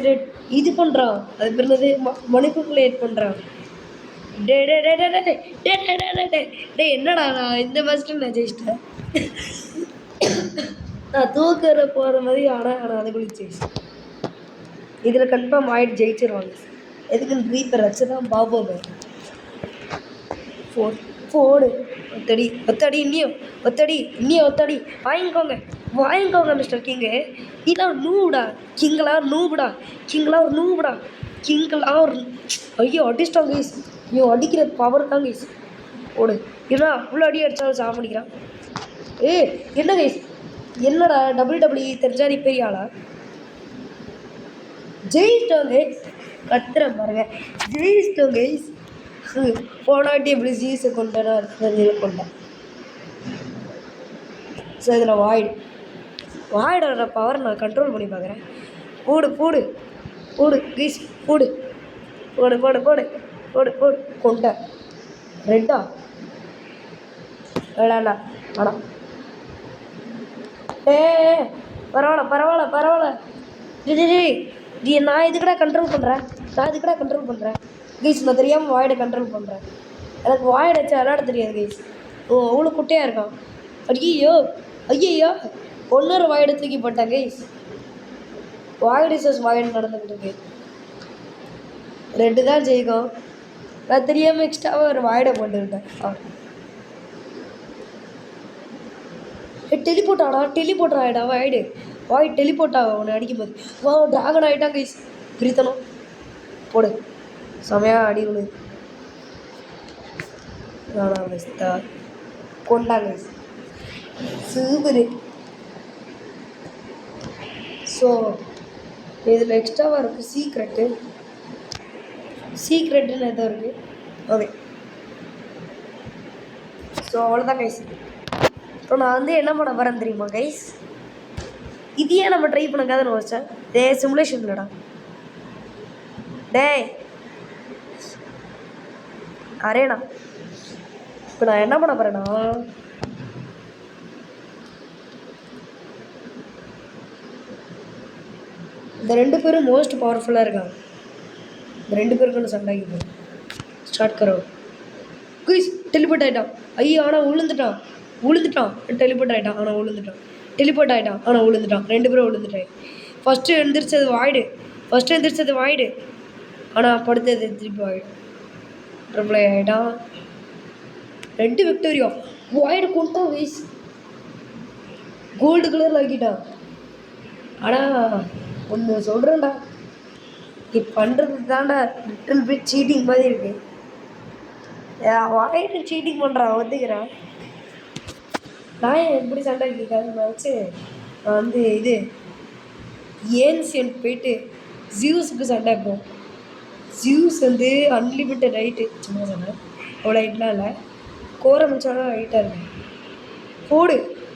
இது பண்ணுறான். அது பேர் என்னது? மணிப்புலேட் பண்ணுறான். டே என்னடா நான் இந்த ஃபஸ்ட்டு நான் ஜெயிச்சிட்டேன். நான் தூக்கிற போகிற மாதிரி ஆனால் அதுக்குள்ளே ஜெயிச்சிட்டேன். இதில் கன்ஃபார்ம் ஆகிட்டு ஜெயிச்சிருவாங்க. எதுக்குன்னு ரீப்பர் வச்சு தான் பாப்போங்க. போடு ஒத்தடி இன்னியும் ஒத்தடி வாங்கிக்கோங்க மிஸ்டர் கிங்கு. இதெல்லாம் நூபுடா. கிங்கெலாம் ஒரு ஐயோ அடிச்சிட்டாங்க கைஸ். ஐயோ அடிக்கிற பவர் தான் கைஸ். போடு. ஏன்னா அவ்வளோ அடி அடித்தாலும் சாப்பிடிக்கிறான். என்ன கைஸ் என்னடா WWE தெரிஞ்சா நீ பெரிய ஆளா? ஜெயிச்சிட்டோம் கைஸ். கத்துறேன் பாருங்க, ஜெயிச்சிட்டோம் கைஸ். போனாட்டி எப்படி ஜீஸை கொண்டேன்னா கொண்டேன். ஸோ இதில் வாய்டோட பவர் நான் கண்ட்ரோல் பண்ணி பார்க்குறேன். போடு போடு போடு கைஸ், போடு போடு போடு போடு போடு போடு கொண்டேன். ரெட்டா வேணாண்டா வேணாம். பரவாயில்ல பரவாயில்ல பரவாயில்ல. ஜி நான் இதுக்கடா கண்ட்ரோல் பண்ணுறேன் கைஸ். நான் தெரியாமல் வாய்டை கண்ட்ரோல் பண்ணுறேன். எனக்கு வாய்டை வச்சு விளையாட தெரியாது கைஸ். அவ்வளோ குட்டையாக இருக்கான். ஐயோ ஒன்னொரு வாய்டை தூக்கி போட்டேன் கைஸ். வாய்டு சஸ் வாய்டு நடந்துக்கிட்டு இருக்கு. ரெட்டு தான் ஜெயிக்கும். நான் தெரியாமல் எக்ஸ்ட்ராவாக ஒரு வாய்டை போட்டுக்கிட்டேன். டெலிபோர்ட் ஆகிடா வாய் டெலிபோர்ட் ஆகும் அவனை அடிக்கும்போது. ட்ராகன் ஆகிட்டான் கைஸ். பிரித்தனும் போடு செமையாக அடி விழு. கொண்டாங்க சூப்பரு. ஸோ இதில் எக்ஸ்ட்ராவாக இருக்குது சீக்ரெட்டுன்னு எதோ இருக்குது. ஓகே, ஸோ அவ்வளோதான் கைஸ். இப்போ நான் வந்து என்ன பண்ண போகிறேன் தெரியுமா கைஸ்? இதையே நம்ம ட்ரை பண்ணக்காதுன்னு வச்சேன். சிமுலேஷன் இல்லைடா அரேண்ணா. இப்போ நான் என்ன பண்ண போகிறேன்னா, இந்த 2 பேரும் மோஸ்ட் பவர்ஃபுல்லாக இருக்காங்க. இந்த 2 பேருக்கு சண்டை ஆகிப்போம். ஸ்டார்ட் கரோ குயிஸ். டெலிபோர்ட் ஆகிட்டான். ஐயோ ஆனால் விழுந்துட்டான். டெலிபோர்ட் ஆகிட்டான் ஆனால் விழுந்துட்டான். 2 பேரும் விழுந்துட்டாங்க. ஃபஸ்ட்டு எந்திரிச்சது வாய்டு. ஆனால் படுத்தது திருப்பி வாய்டு. ட்ரிபிள் ஆகிட்டான். 2 விக்டோரியா. வாய்டு கொண்டான் கைஸ். கோல்டு கலரில் ஆக்கிட்டான். ஆனால் ஒன்று சொல்கிறேன்டா, நீ பண்ணுறது தான்டா லிட்டில் பிட் சீட்டிங் மாதிரி இருக்கு. வாய்டு சீட்டிங் பண்ணுறான், ஒத்துக்கிறான். நான் எப்படி சண்டை கேட்காதுன்னு நினச்சி நான் வந்து இது ஏன்சியன்ட் போயிட்டு ஜியூஸுக்கு சண்டை இருக்கும். ஜியூஸ் வந்து அன்லிமிட்டட் ஹைட்டு. சும்மா சொன்னேன், அவ்வளோ ஹைட்லாம் இல்லை. கோரமிச்சாலும் ஹைட்டாக இருக்கும்.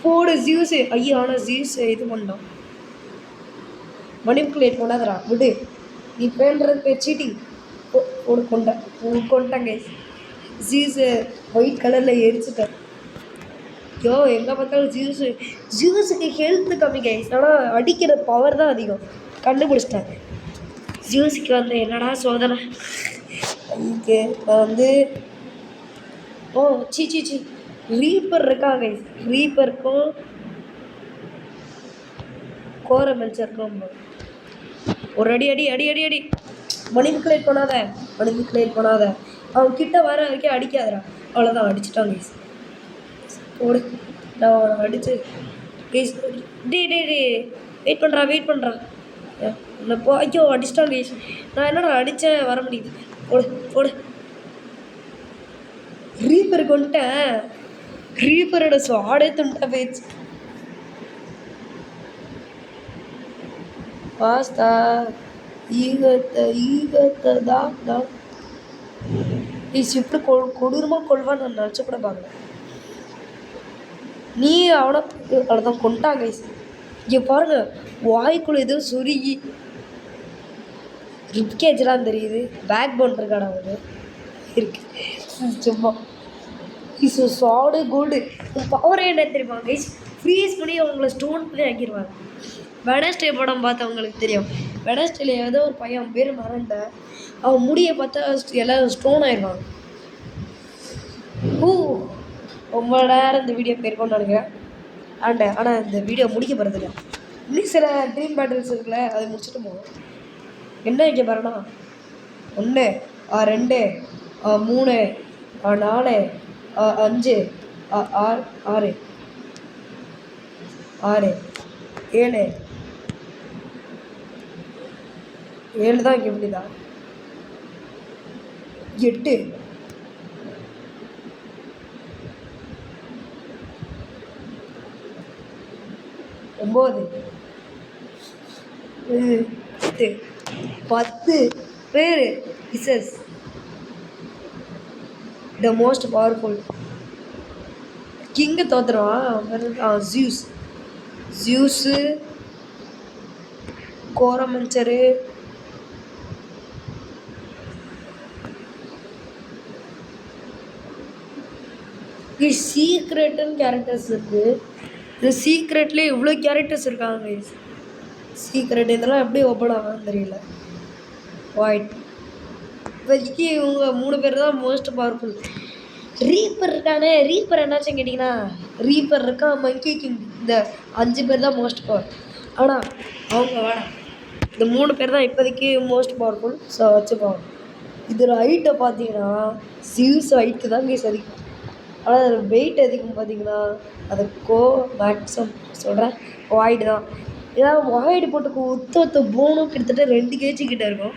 போடு ஜியூஸு. ஐயோ ஆனால் ஜியூஸ் இது பண்ணோம். மணிப்புக்குலேட் பண்ணாதரா விடு. நீ பேண்டுறது சீட்டிங். போடு கொண்டாங்க. ஜியூஸு ஒயிட் கலரில் எரிச்சுட்டேன். எங்கே பார்த்தாலும் ஜியூஸுக்கு ஹெல்த்து கம்மி கைஸ், ஆனால் அடிக்கிற பவர் தான் அதிகம். கண்டுபிடிச்சிட்டாங்க. ஜியூஸுக்கு வந்து என்னடா சோதனை. அதுக்கு நான் வந்து சி ரீப்பர் இருக்காங்க கைஸ். ரீப்பருக்கும் கோரமெல்ச்சருக்கும் ஒரு அடி. மணிப்புக்குலேட் பண்ணாத. அவன் கிட்ட வர வரைக்கும் அடிக்காதடா. அவ்வளோதான், அடிச்சிட்டான் கைஸ். ஓடு, நான் அடிச்சு கைஸ். வெயிட் பண்ணுறான். போ. ஐயோ அடிச்சிட்டான் கைஸ். நான் என்னடா அடித்தேன், வர முடியுது. போடு. ரீப்பருக்கு வந்துட்டேன். ரீப்பரோட ஸ்வாடே துண்டா போயிடுச்சு. பாஸ்தா ஈகத்தை தான் இப்படி கொடூரமாக கொள்வான்னு நான் நினச்ச கூட பார்க்கல. நீ அவனை அவ்வளோதான் கொண்டான் கைஸ். இங்கே பாருங்க, வாய்க்குள்ள ஏதோ சுருகி ரிப்கேஜ்லாம் தெரியுது. பேக் போன் இருக்காடா அவனு இருக்கு. சும்மா சாடு கோல்டு. பவரே என்ன தெரியுமா கைஸ்? ஃப்ரீஸ் பண்ணி அவங்கள ஸ்டோன் பண்ணி ஆக்கிடுவாங்க. வெனஸ்டே படம் பார்த்தவங்களுக்கு தெரியும். வெனஸ்டேல ஏதோ ஒரு பையன் பேர் மறண்ட, அவன் முடியை பார்த்தா எல்லாம் ஸ்டோன் ஆயிடுவாங்க. ரொம்ப நேரம் இந்த வீடியோ போயிருக்கோன்னு நினைக்கிறேன். ஆனால் இந்த வீடியோ முடிக்க போகிறதில்ல. இன்னும் சில ட்ரீம் பேட்டில்ஸ் இருக்குல்ல, அதை முடிச்சுட்டு போகணும். என்ன வைக்க போகிறேன்னா, 1 2 3 4 5 6 7 தான் இங்கே எப்படிதான் 8 9 9 10 பேர் versus the most powerful king தோத்துருவான். ஜியூஸு கோரமன்சரு சீக்ரெட்டுன்னு கேரக்டர்ஸ் இருக்குது. இந்த சீக்ரெட்லேயே இவ்வளோ கேரக்டர்ஸ் இருக்காங்க. சீக்ரெட் இதெல்லாம் எப்படி ஓப்பன் ஆகும்னு தெரியல. வாய்ட் இப்போதைக்கு இவங்க 3 பேர் தான் மோஸ்ட் பவர்ஃபுல். ரீப்பர் இருக்கானே, ரீப்பர் என்னாச்சுன்னு கேட்டிங்கன்னா, ரீப்பர் இருக்கான், மங்கி கிங், இந்த 5 பேர் தான் மோஸ்ட் பவர். ஆனால் அவங்க வேணாம், இந்த 3 பேர் தான் இப்போதைக்கு மோஸ்ட் பவர்ஃபுல். ஸோ வச்சுப்போம். இதில் ஹைட்டை பார்த்தீங்கன்னா ஜியூஸ் ஹைட்டு தான் கேஸ் அதிகம். ஆனால் அதில் வெயிட் அதிகம் பார்த்தீங்கன்னா அது மேக்ஸிமம் சொல்கிறேன் வாய்டு தான். ஏன்னா வாய்டு போட்டு ஒத்த போனும் கிட்டத்தட்ட 2 kg கிட்ட இருக்கும்.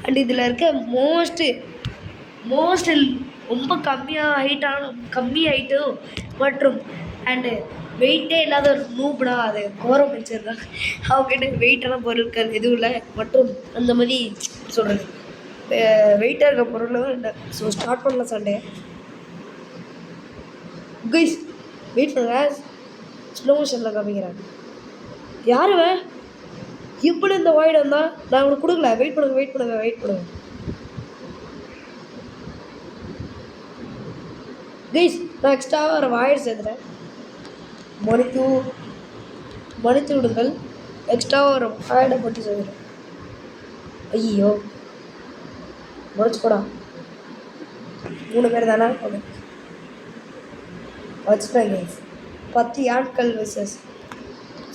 அண்ட் இதில் இருக்க மோஸ்ட் ரொம்ப கம்மி ஹைட்டும் மற்றும் அண்டு வெயிட்டே இல்லாத ஒரு நூப்னா அது கோரமன்சர் தான். அவங்ககிட்ட வெயிட்டெல்லாம் பொருட்கள் எதுவும் இல்லை மற்றும் அந்த மாதிரி சொல்கிறது வெயிட்டாக இருக்க பொருளும் இல்லை. ஸோ ஸ்டார்ட் பண்ணலாம் சண்டே கைஸ். வெயிட் பண்ணுங்க, ஸ்லோ மோஷனில் காமிக்கிறாங்க. யாருவன் எப்படி இந்த வாய்டு வந்தால் நான் உனக்கு கொடுக்கல. வெயிட் பண்ணுங்க கைஸ். நான் எக்ஸ்ட்ராவாக ஒரு வாய்டு சேர்த்துறேன். மன்னித்து விடுங்கள். எக்ஸ்ட்ராவாக ஒரு வாய்டை போட்டு சேர்த்துறேன். ஐயோ மறைச்சு போடா. 3 பேர் தானே வச்சுட்டேன் கைஸ். 10 ஆட்கள் விசஸ்.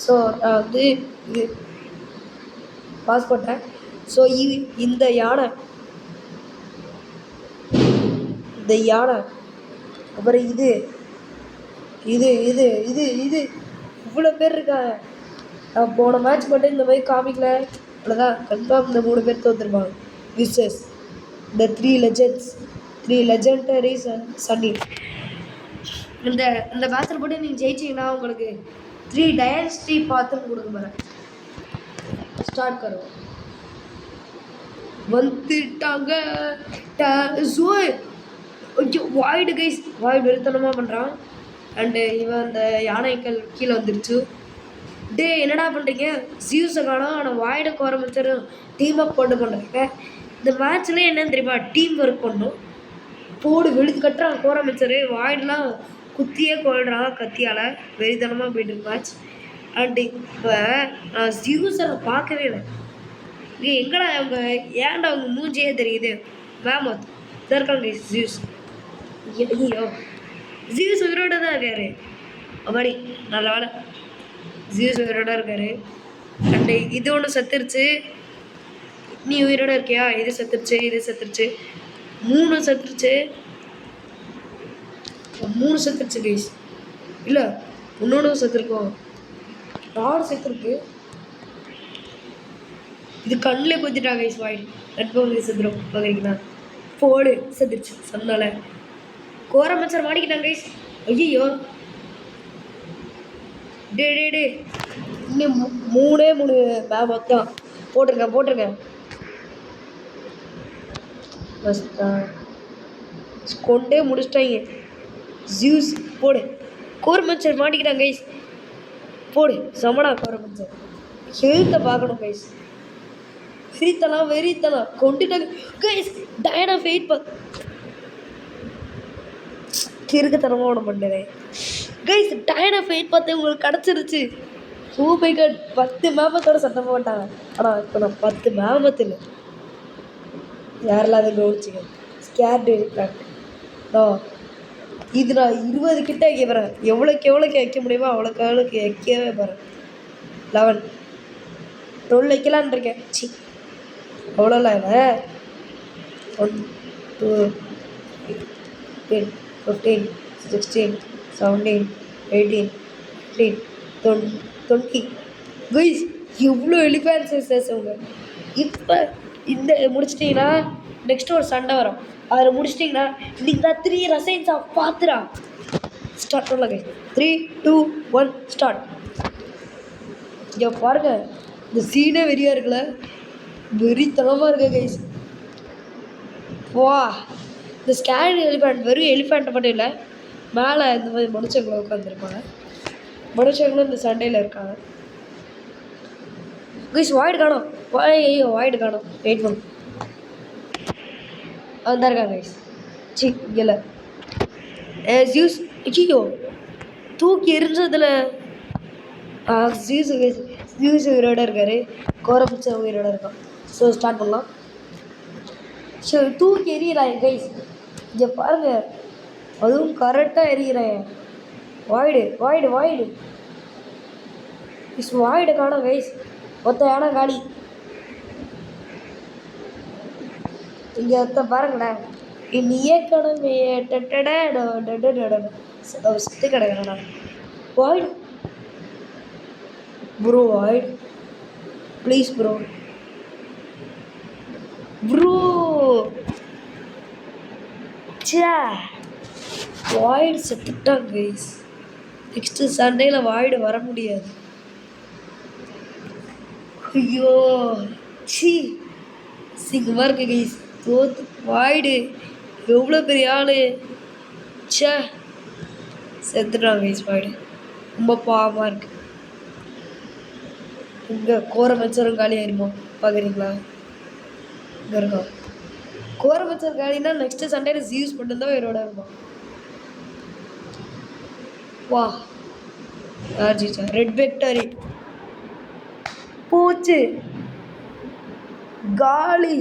ஸோ நான் வந்து இது பாஸ் போட்டேன். ஸோ இந்த யானை அப்புறம் இது இவ்வளோ பேர் இருக்காங்க. நான் போன மேட்ச் மட்டும் இந்த மாதிரி காமிக்கல, அவ்வளோதான். கன்ஃபார்ம் இந்த 3 பேர் தோற்றுருப்பாங்க விசஸ் த 3 லெஜெண்டரி சன்னி. இந்த பேட்டில் போட்டு நீங்கள் ஜெயிச்சிங்கன்னா உங்களுக்கு 3 டைனஸ்டி பார்த்துன்னு கொடுக்க போகிறேன். ஸ்டார்ட் கரும் வந்துட்டாங்க. வாய்டு கைஸ், வாய்டு வெறுத்தனமாக பண்ணுறான். அண்டு இவன் அந்த யானைகள் கீழே வந்துருச்சு. என்னடா பண்ணுறீங்க? ஜியூஸை காணோம், ஆனால் வாய்டை கோரமன்சரும் டீம் அப் பண்ணுறாங்க. இந்த மேட்ச்சில் என்னன்னு தெரியுமா, டீம் ஒர்க் பண்ணும். போடு வெளுத்து கட்டுறான் கோரமன்சரு. வாய்டெலாம் குத்தியே கொள்றான் கத்தியால். வெறித்தனமாக போய்ட்டு மேட்ச். அண்டு இப்போ நான் ஜியூஸை பார்க்கவே இல்லை. எங்கடா அவங்க, ஏன்டா அவங்க மூஞ்சியே தெரியுது. மேமோத் இருக்காங்க ஜியூஸ். ஐயோ ஜியூஸ் உயிரோட தான் இருக்காரு. அப்படி நல்ல வேலை ஜியூஸ் உயிரோட இருக்காரு. அண்டு இது ஒன்று செத்துருச்சு. நீ உயிரோட இருக்கியா? இது செத்துருச்சு. 3 செத்துருச்சு கைஸ். இல்லை இன்னொன்று செத்துருக்கோம். 4 செத்துருக்கு. இது கண்ணில் குத்திட்டாங்க கைஸ். வாய்டு ரெட் செத்துரும் பார்க்குறீங்களா? போடு செத்துருச்சு. சொன்னால கோரமன்சர் மாடிக்கிட்டாங்க கைஸ். ஐயோ டே இன்னும் 3 மேம் தான் போட்டிருக்கேன். கொண்டே முடிச்சிட்டாங்க. ஜியூஸ் போடு. கோரமன்சர் மாட்டிக்கிட்டாங்க கைஸ். போடு சமடா கோரமன்சர். ஹெல்த்தை பார்க்கணும் கைஸ். வெறித்தலாம் கொண்டுட்டாங்க கைஸ். டயனா ஃபெயிட் கிறுக்குத்தனமாக ஒன்று பண்ணுறேன் கைஸ். டயனா ஃபெயிட் பார்த்து உங்களுக்கு கிடச்சிருச்சு. ஓ மை காட், 10 மேமத்தோட சத்தம் போட்டாங்க. ஆனால் இப்போ நான் 10 மேமத்தில் யாரெல்லாம் அதை கவனிச்சிங்க. ஸ்கேர்டு இருக்காங்க. இது நான் 20 கிட்ட வைக்க போகிறேன். எவ்வளோக்கு வைக்க முடியுமோ அவ்வளோக்கு வைக்கவே போகிறேன். 11 12 வைக்கலான் இருக்கேன். அவ்வளோலாம் இல்லை. 1 2 10 15 16 17 18 19 20 கைஸ். எவ்வளோ எலிஃபேன்ட்ஸ் அவங்க. இப்போ இந்த முடிச்சிட்டிங்கன்னா நெக்ஸ்ட் ஒரு சண்டை வரும். அதில் முடிச்சிட்டிங்கன்னா இன்னைக்கு தான் 3 ரசைன்ஸா பார்த்துடா. ஸ்டார்ட் பண்ணலாம் கைஸ். 3 2 1 ஸ்டார்ட். இங்கே பாருங்க, இந்த சீனே வெறியாக இருக்குல்ல, வெறித்தனமாக இருக்கு கைஸ். வா, இந்த ஸ்கேன் எலிஃபண்ட் வெறும் எலிஃபண்ட்டை மட்டும் இல்லை, மேலே இந்த மாதிரி மனுஷங்களை உட்காந்துருப்பாங்க. மனுஷங்களும் இந்த சண்டையில் இருக்காங்க. கைஸ் வாய்டு காணும், வாய்டு காணும். வெயிட் பண்ணு, தான் இருக்காங்க கைஸ். சி இல்லை ஜியூஸ் ஐயோ தூக்கி எரிஞ்சதில் ஜியூஸ் உயிரோட இருக்காரு. கோரமிச்ச உயிரோட இருக்கான். ஸோ ஸ்டார்ட் பண்ணலாம். ஸோ தூக்கி எறிகிறான் கைஸ். இங்கே பாருங்க, அதுவும் கரெக்டாக எறிகிறேன். வாய்டு வாய்டு வாய்டு வாய்டு காணும் கைஸ். ஒத்த காலி. இங்கே ஒருத்த பாருங்களேன், நீயே கடமை சுத்தி கிடக்குறா. Void bro, void please bro. Void செத்துட்டான் கைஸ். நெக்ஸ்ட்டு சண்டையில் வாய்டு வர முடியாது. ஐயோ சி சிங்கமாக இருக்கு கைஸ். தோத்து வாய்டு எவ்வளோ பெரிய ஆள். சே செத்துட்டான் கைஸ். வாய்டு ரொம்ப பாவமாக இருக்கு. இங்கே கோரமச்சரும் காலி ஆயிருமோ பார்க்குறீங்களா? இங்கே இருக்கோம். கோரமச்சர் காலினா நெக்ஸ்ட்டு சண்டையில் யூஸ் மட்டும்தான் உயிரோட இருப்பான். வா ஜிச்சா ரெட் விக்டரி போச்சு காலி.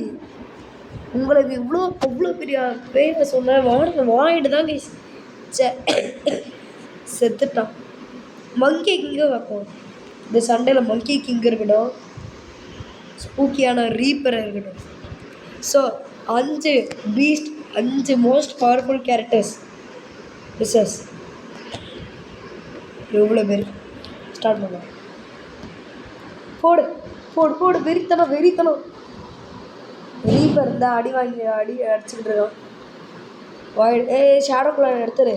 உங்களுக்கு அவ்வளோ பெரிய பேரை சொன்ன வாங்கிட்டு தான் கைஸ். சே செத்துட்டான். மங்கி கிங்க வைப்போம். இந்த சண்டையில் மங்கி கிங் இருக்கட்டும், ஸ்பூக்கியான ரீப்பர் இருக்கட்டும். So 5 Beast, 5 most powerful characters business எவ்வளோ பேர். ஸ்டார்ட் பண்ணலாம். போடு போடு போடு. வெறித்தனம் வெறித்தனம். ரீப்பர் இருந்தால் அடிச்சுக்கிட்டு இருக்கான். வாய்டு ஷேடோ குளோன் எடுத்துரு.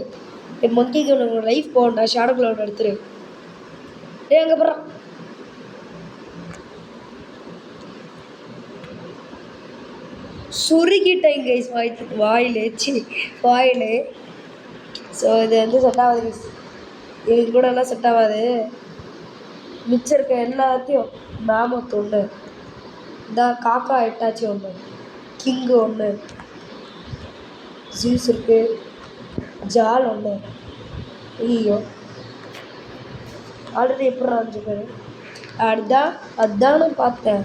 மங்கிக்கு ஒன்று லைஃப் போகண்டா. ஷேடோ குளோன் எடுத்துரு. அங்கே போடுறான். சுருக்கிட்டேன் கைஸ் வாயில். ஸோ இது செட் ஆகாது கைஸ். இது கூட எல்லாம் செட் ஆகாது. மிச்சம் இருக்க எல்லாத்தையும் மேமத் ஒன்று, காக்கா எட்டாச்சு ஒன்று, கிங்கு ஒன்று, ஜூஸ் இருக்குது, ஜால் ஒன்று. ஐயோ ஆல்ரெடி எப்படி 5 பேர் அதானு பார்த்தேன்.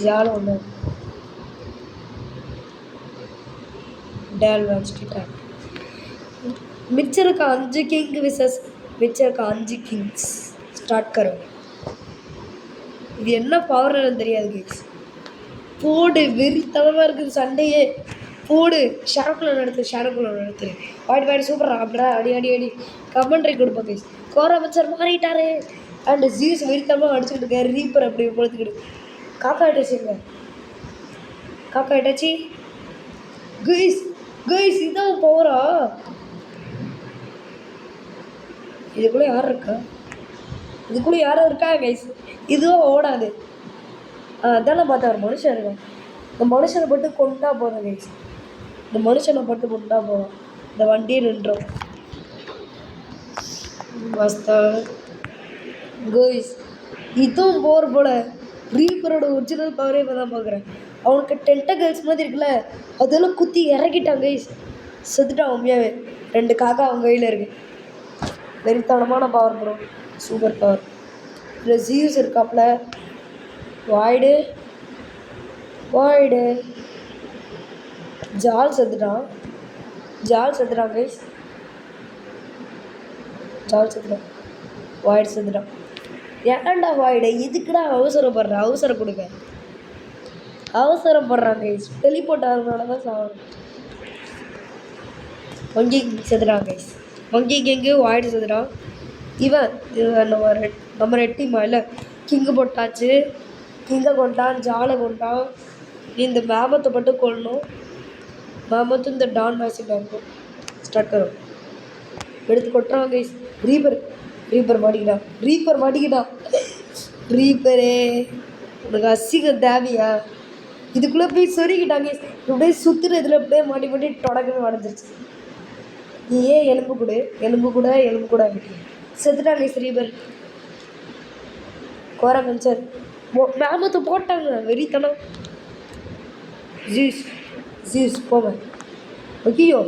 ஜால் ஒன்று, டேல் வச்சுட்டேன். மிச்சம் இருக்க 5 கிங் விசஸ் மிச்சம் இருக்க 5 கிங்ஸ். ஸ்டார்ட் கரோ. இது என்ன பவர்னு தெரியாது கைஸ். போடு வெறித்தனமாக இருக்குது சண்டையே. போடு ஷேடோக்குள்ள எடுத்துரு. வாய்டு சூப்பரா அப்படிடா. அடி கமெண்ட்ரி கொடுப்போம் கைஸ். கோரமச்சர் மாறிட்டாரு. அண்ட் ஜீஸ் வெறித்தனமாக அடிச்சுக்கிட்டு இருக்காரு. ரீப்பர் அப்படி பொழுதுக்கிட்டு. காக்கா எட்டாச்சு கைஸ். இதான் பவரா? இதுக்குள்ளே யாரும் இருக்கா கைஸ்? இதுவும் ஓடாது. அதெல்லாம் பார்த்தா ஒரு மனுஷன் இருக்கும். இந்த மனுஷனை போட்டு கொண்டா போதும் கைஸ். இந்த வண்டியை நின்றோம். கைஸ் இதுவும் போர் போல. ரீப்பரோட ஒரிஜினல் பவரே இப்போ தான் பார்க்குறேன். அவனுக்கு டென்டகல்ஸ் மாதிரி இருக்குல்ல, அதெல்லாம் குத்தி இறக்கிட்டான் கைஸ். செத்துட்டான் உண்மையாகவே. 2 காக்கா அவன் கையில் இருக்குது. வெறித்தனமான பவர் ப்ரோ, சூப்பர் பவர். இதில் ஜியூஸ் இருக்காப்புல. வாய்டு ஜால் செத்துட்டான் கைஸ். வாய்டு செத்துட்டான். ஏன்டா வாய்டு இதுக்குடா அவசரப்படுறான் கைஸ். டெலிபோர்ட் ஆகிறதுனால தான் சாவணும். மங்கி செத்துட்டான் கைஸ். மங்கி கிங்கு வாய்டு செத்துட்டான். இவன் நம்ம ரெட்டிமா இல்லை, கிங்கு போட்டாச்சு. கிங்கை கொண்டான், ஜாலை கொண்டான். இந்த மேமத்தை மட்டும் கொள்ளணும். மேமத்தும் இந்த டான் மேசிக்காக இருக்கும். ஸ்டார்ட் கரும் எடுத்து கொட்டுறான் கைஸ். ரீப்பர் மாட்டிக்கிட்டான். ரீப்பரே உனக்கு அசிங்கம் தேவையா? இதுக்குள்ளே போய் சொருகிட்டாங்க. அப்படியே சுற்றுறதுல அப்படியே மாட்டி மாட்டி தொடக்கவே உடஞ்சிருச்சு. நீ ஏன் எலும்பு கூட எலும்பு கூட எலும்பு கூட செத்துட்டாங்க ஸ்ரீபர். கோரா கன்சர் மேமத்தை போட்டாங்க வெறித்தனம். ஜூஸ் ஜூஸ் போங்க. ஐயோ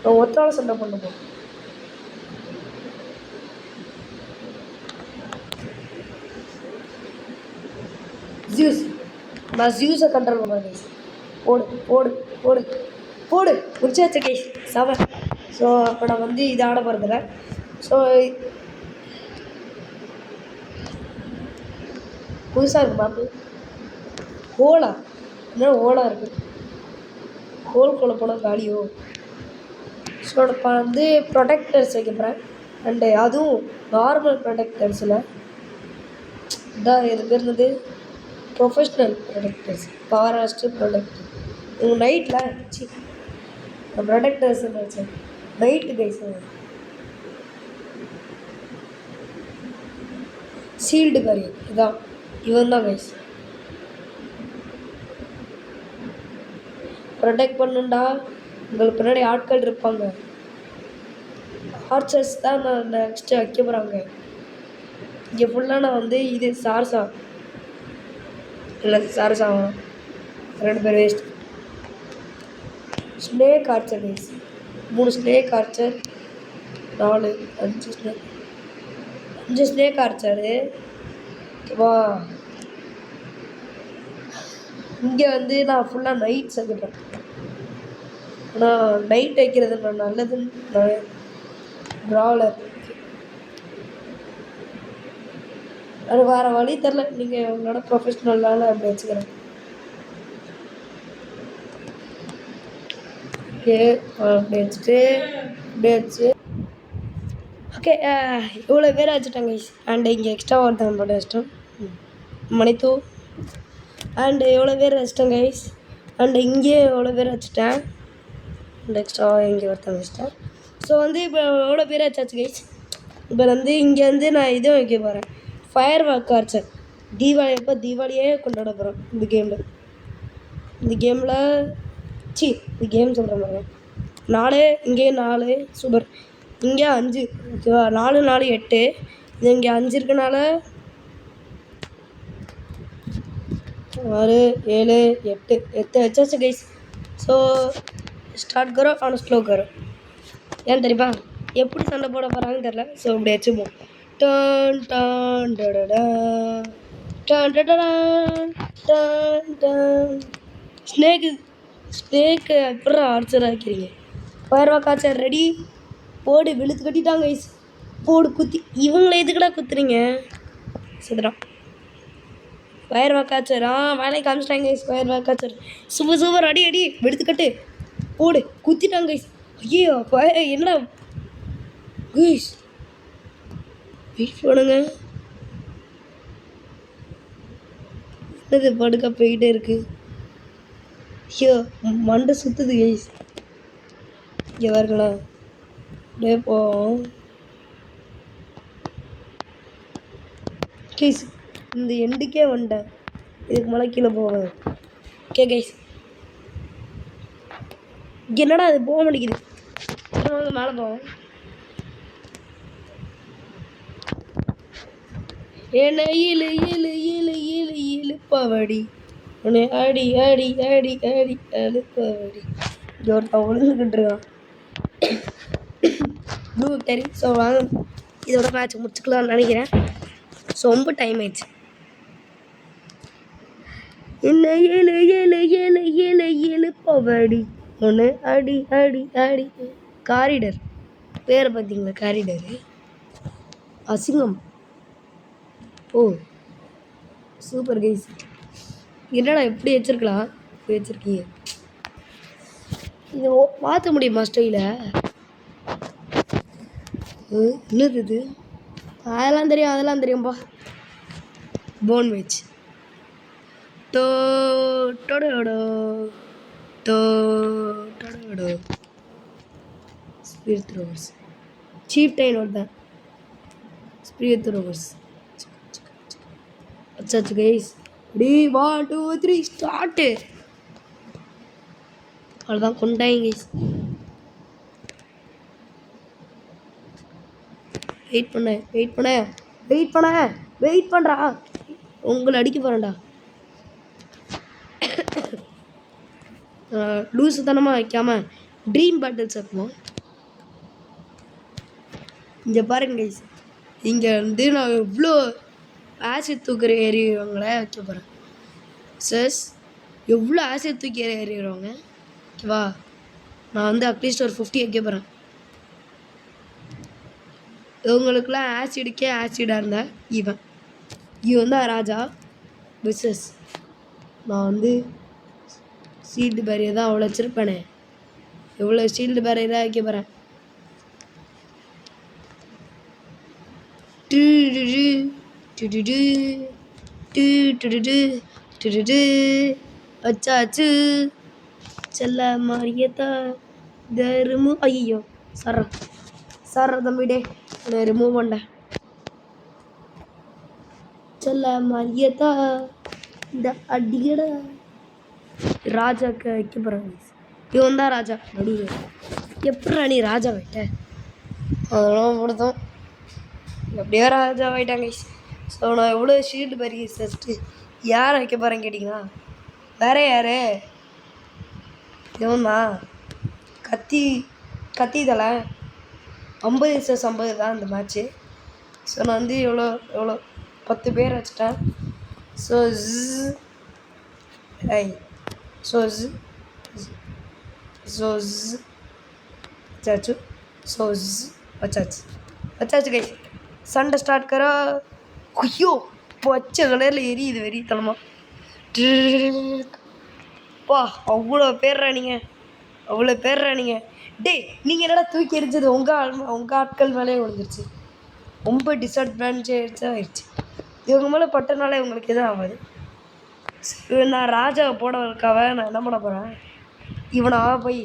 நான் ஒத்தால சண்டை பண்ணுவோம். ஜூஸ் நான் ஜூஸை கண்ட்ரோல் பண்ணுறேன் கைஸ். போடு போடு போடு போடு முடிச்சாச்சு கைஸ் செவன். ஸோ அப்போ நான் வந்து இது ஆட போகிறதில்ல. ஸோ புதுசாக இருக்குது மேப்பு. ஹோலா என்ன ஹோலா இருக்குது. ஹோல்குள்ளே போனால் காலியோ. ஸோ இப்போ வந்து ப்ரொடெக்டர்ஸ் வைக்க போகிறேன். அண்டு அதுவும் நார்மல் ப்ரொடெக்டர்ஸில் இதான் இது பேர் என்னது ப்ரொஃபஷ்னல் ப்ரொடெக்டர்ஸ் பவராஸ்ட்டு ப்ரொடெக்டர். இவங்க நைட்டில் சி ப்ரொடெக்டர்ஸ் வச்சேன் நைட்டு கைஸ். சீல்டு கறி இதான் இவன் தான் கைஸ். ப்ரொடெக்ட் பண்ணுண்டா உங்களுக்கு பின்னாடி ஆட்கள் இருப்பாங்க. ஆர்ச்சர்ஸ் தான் நான் நெக்ஸ்ட்டு வைக்க போகிறாங்க. இங்கே ஃபுல்லாக நான் வந்து இது சார்ஸா இல்லை சார்ஸா ஆகணும். 2 பேர் waste. Snake Archer guys 3 snake Archer 4 5 snake archer. வா இங்கே வந்து நான் ஃபுல்லாக நைட்ஸ் வைக்கிறேன். ஆனால் நைட் வைக்கிறது நான் நல்லதுன்னு நான் ப்ராவலர் அது வேறு வழி தெரில. நீங்கள் உங்களோட ப்ரொஃபஷ்னலால் அப்படி வச்சுக்கிறேன். ஓகே அப்படி வச்சுட்டு அப்படியே வச்சு ஓகே இவ்வளோ பேர் வச்சுட்டாங்க கைஸ். அண்டு இங்கே எக்ஸ்ட்ரா ஒருத்தவங்க போட்டு வச்சிட்டோம் மணித்தூ. அண்டு எவ்வளோ பேர் வச்சிட்டேன் கைஸ். அண்டு இங்கேயே எவ்வளோ பேர் வச்சுட்டேன். அண்ட் எக்ஸ்ட்ரா இங்கே ஒருத்தவங்க வச்சுட்டேன். ஸோ வந்து இப்போ எவ்வளோ பேர் வச்சாச்சு கைஸ். இப்போ வந்து இங்கே வந்து நான் இதுவும் வைக்க போகிறேன் ஃபயர் ஒர்க் ஆர்ச்சர். தீபாவளி அப்போ தீபாவளியே கொண்டாட போகிறோம் இந்த கேமில். இந்த கேம் சொல்கிற மாதிரி 4 இங்கே 4 சூப்பர். இங்கே 5 ஓகேவா. 4 4 8 இது இங்கே 5 இருக்கனால 6 7 8 வச்சாச்சு கைஸ். ஸோ ஸ்டார்ட் கரோ ஆனால் ஸ்லோ கரோ. ஏன் தெரியுமா எப்படி சண்டை போட போகிறாங்கன்னு தெரில. ஸோ இப்படி வச்சுப்போம். டான் டான் டடடா டான் டடடா டான் டான். ஸ்னேக்கு அப்புறம் ஆர்ச்சர் ஆக்கிறீங்க. Firework archer ready. போடு வெளுத்து கட்டிட்டாங்க கைஸ். போடு குத்தி இவங்களை எதுக்கடா குத்துறீங்க. சரிதான் ஃபயர் ஒர்க் ஆர்ச்சர் வேலையை காமிச்சிட்டாங்க guys. Firework archer super அடி அடி வெளுத்து கட்டு போடு குத்திட்டாங்க கைஸ். ஐயோ என்னடா கைஸ் வெயிட் பண்ணுங்க. என்னது படுக்க போயிட்டே இருக்கு. ஐயோ மண்டை சுற்றுது கைஸ். இங்கே வரலாம் அப்படியே போவோம் கைஸ். இந்த எண்டுக்கே வந்துட்டேன். இதுக்கு மேலே கீழே போவேன். ஓகே கைஸ் என்னடா அது போக மாட்டேங்குது. மேலே போவோம். என்ன இழு இழு இழு இழு இழுப்பவடி உன்னை அடி அடி அடி அடி அழுப்பவடி. இங்கே ஒருத்தன் ஒழுங்குக்கிட்டு இருக்கான் ப்ளூ விக்டரி. ஸோ வாங்க இதோட மேட்ச் முடிச்சுக்கலாம்னு நினைக்கிறேன். ஸோ ரொம்ப டைம் ஆயிடுச்சு. என்ன ஏழு ஏழு ஏழு ஏழு எழுப்பவடி ஒன்று அடி அடி அடி. காரிடர் பேரை பார்த்தீங்களா காரிடரு அசிங்கம். ஓ சூப்பர் கைஸ். என்னடா எப்படி வச்சுருக்கலாம் இப்படி வச்சுருக்கீங்க. இது மாற்ற முடியுமா ஸ்டைல. என்னது இது. அதெல்லாம் தெரியும்பா. போன் வெச் டோ டோடோ டோ டோடோ ஸ்பீட் த்ரோவர்ஸ் சீப் டைன் தான் ஸ்பீட் த்ரோவர்ஸ். வச்சாச்சு கைஸ். D 1 2 3 start. அவ்வளோதான் கொண்டாங்க கைஸ். வெயிட் பண்ணுறா. உங்களை அடிக்க போகிறேன்டா. லூசுத்தனமாக வைக்காம ட்ரீம் பேட்டில்ஸ் வைப்போம். இங்கே பாருங்க கைஸ், இங்கே வந்து நான் எவ்வளோ ஆசிட் தூக்குற ஏறிடுவாங்களே வைக்க போகிறேன். சஸ் எவ்வளோ ஆசிட் தூக்கி ஏறிடுவாங்க ஓகேவா. நான் வந்து அட்லீஸ்ட் ஒரு 50 வைக்க போகிறேன். இவங்களுக்குலாம் ஆசிடுக்கே ஆசிடாக இருந்தேன். இவன் தான் ராஜா பிஸ்னஸ். நான் வந்து ஷீல்டு பேரியர் தான் அவ்வளோ வச்சுருப்பேனே. எவ்வளோ ஷீல்டு பேரியர் தான் வைக்க போகிறேன். வச்சாச்சு செல்ல மாரியத்தா ரிமூவ். ஐயோ சார் தம்பிடே நான் ரிமூவ் பண்ணேன். செல்ல மாரியத்தா இந்த அடிக்கடா ராஜாக்கு வைக்க போகிறாங்க. இவன் தான் ராஜா. நடுவில் எப்படி நீ ராஜா வைட்ட? அதெல்லாம் கொடுத்தோம். எப்படியோ ராஜா ஆகிட்டாங்க. ஸோ நான் எவ்வளோ ஷீல்டு பெரிய ஃபஸ்ட்டு யாரை வைக்க போகிறேன்னு கேட்டிங்கன்னா வேற யார்? இவன் தான் கத்தி தலை 50 தான் இந்த மேட்ச்சு. ஸோ நான் வந்து எவ்வளோ 10 பேர் வச்சுட்டேன். ஸோ வச்சாச்சு கைஸ். சண்டை ஸ்டார்ட் கரா. ஐயோ பச்சை கலரில் எரியுது வெறித்தனமா. பா அவ்வளோ பேர்றா நீங்கள். டே நீங்கள் என்னடா தூக்கி எரிஞ்சது உங்கள் ஆட்கள் மேலே விழுந்துருச்சு. ரொம்ப டிஸ்அட்வான்டேஜாக ஆயிடுச்சு. இவங்க மேலே பட்டனாலே உங்களுக்கு எதுவும் ஆகாது. நான் ராஜாவை போடறதுக்காக நான் என்ன பண்ண போகிறேன், இவனா போய்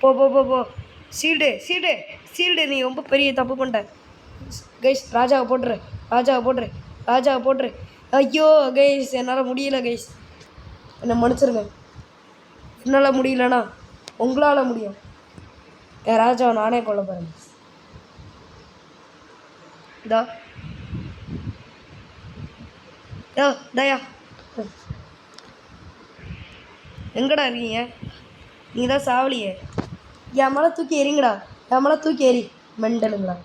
போ சீல்டு நீ ரொம்ப பெரிய தப்பு பண்ணிட்ட கைஸ். ராஜாவை போட்டுரு. ஐயோ கைஸ் என்னால் முடியல கைஸ், என்னை மன்னிச்சிருங்க. என்னால் முடியலண்ணா உங்களால் முடியும். என் ராஜாவை நானே கொல்ல போகிறேன். தயா எங்கடா இருக்கீங்க? நீங்கள் தான் சாவலியே. என் மேலே தூக்கி எறிங்கடா. எரி. மெண்டலுங்களா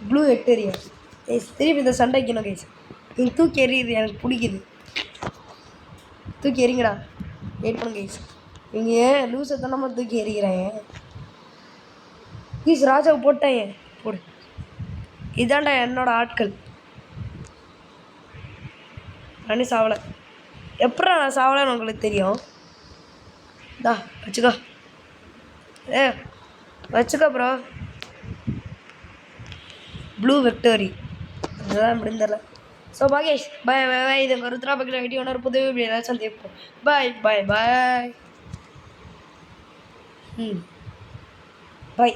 ப்ளூ 8 எரியா கைஸ். திருப்பி இந்த சண்டை வைக்கணும் கைஸ். நீங்கள் தூக்கி எறியுது எனக்கு பிடிக்குது. தூக்கி எறிங்கடா. வெயிட் பண்ணுங்க கைஸ். நீங்கள் ஏன் லூசத்தனமாக தூக்கி எறிகிறேன் கைஸ். ராஜாவை போட்டேன் போடு. இதாண்டா என்னோட ஆட்கள். நானே சாவலை. எப்படா நான் சாவலைன்னு உங்களுக்கு தெரியும்? வச்சுக்கோ ப்ரோ. ப்ளூ விக்டோரி அதுதான் முடிந்தல. ஸோ பாகேஷ் பாய். இது உங்கள் ருத்ரா பக்கத்தில் வீடியோ ஒன்று புது இப்படி ஏதாச்சும் சந்திப்போம். பாய். பாய்.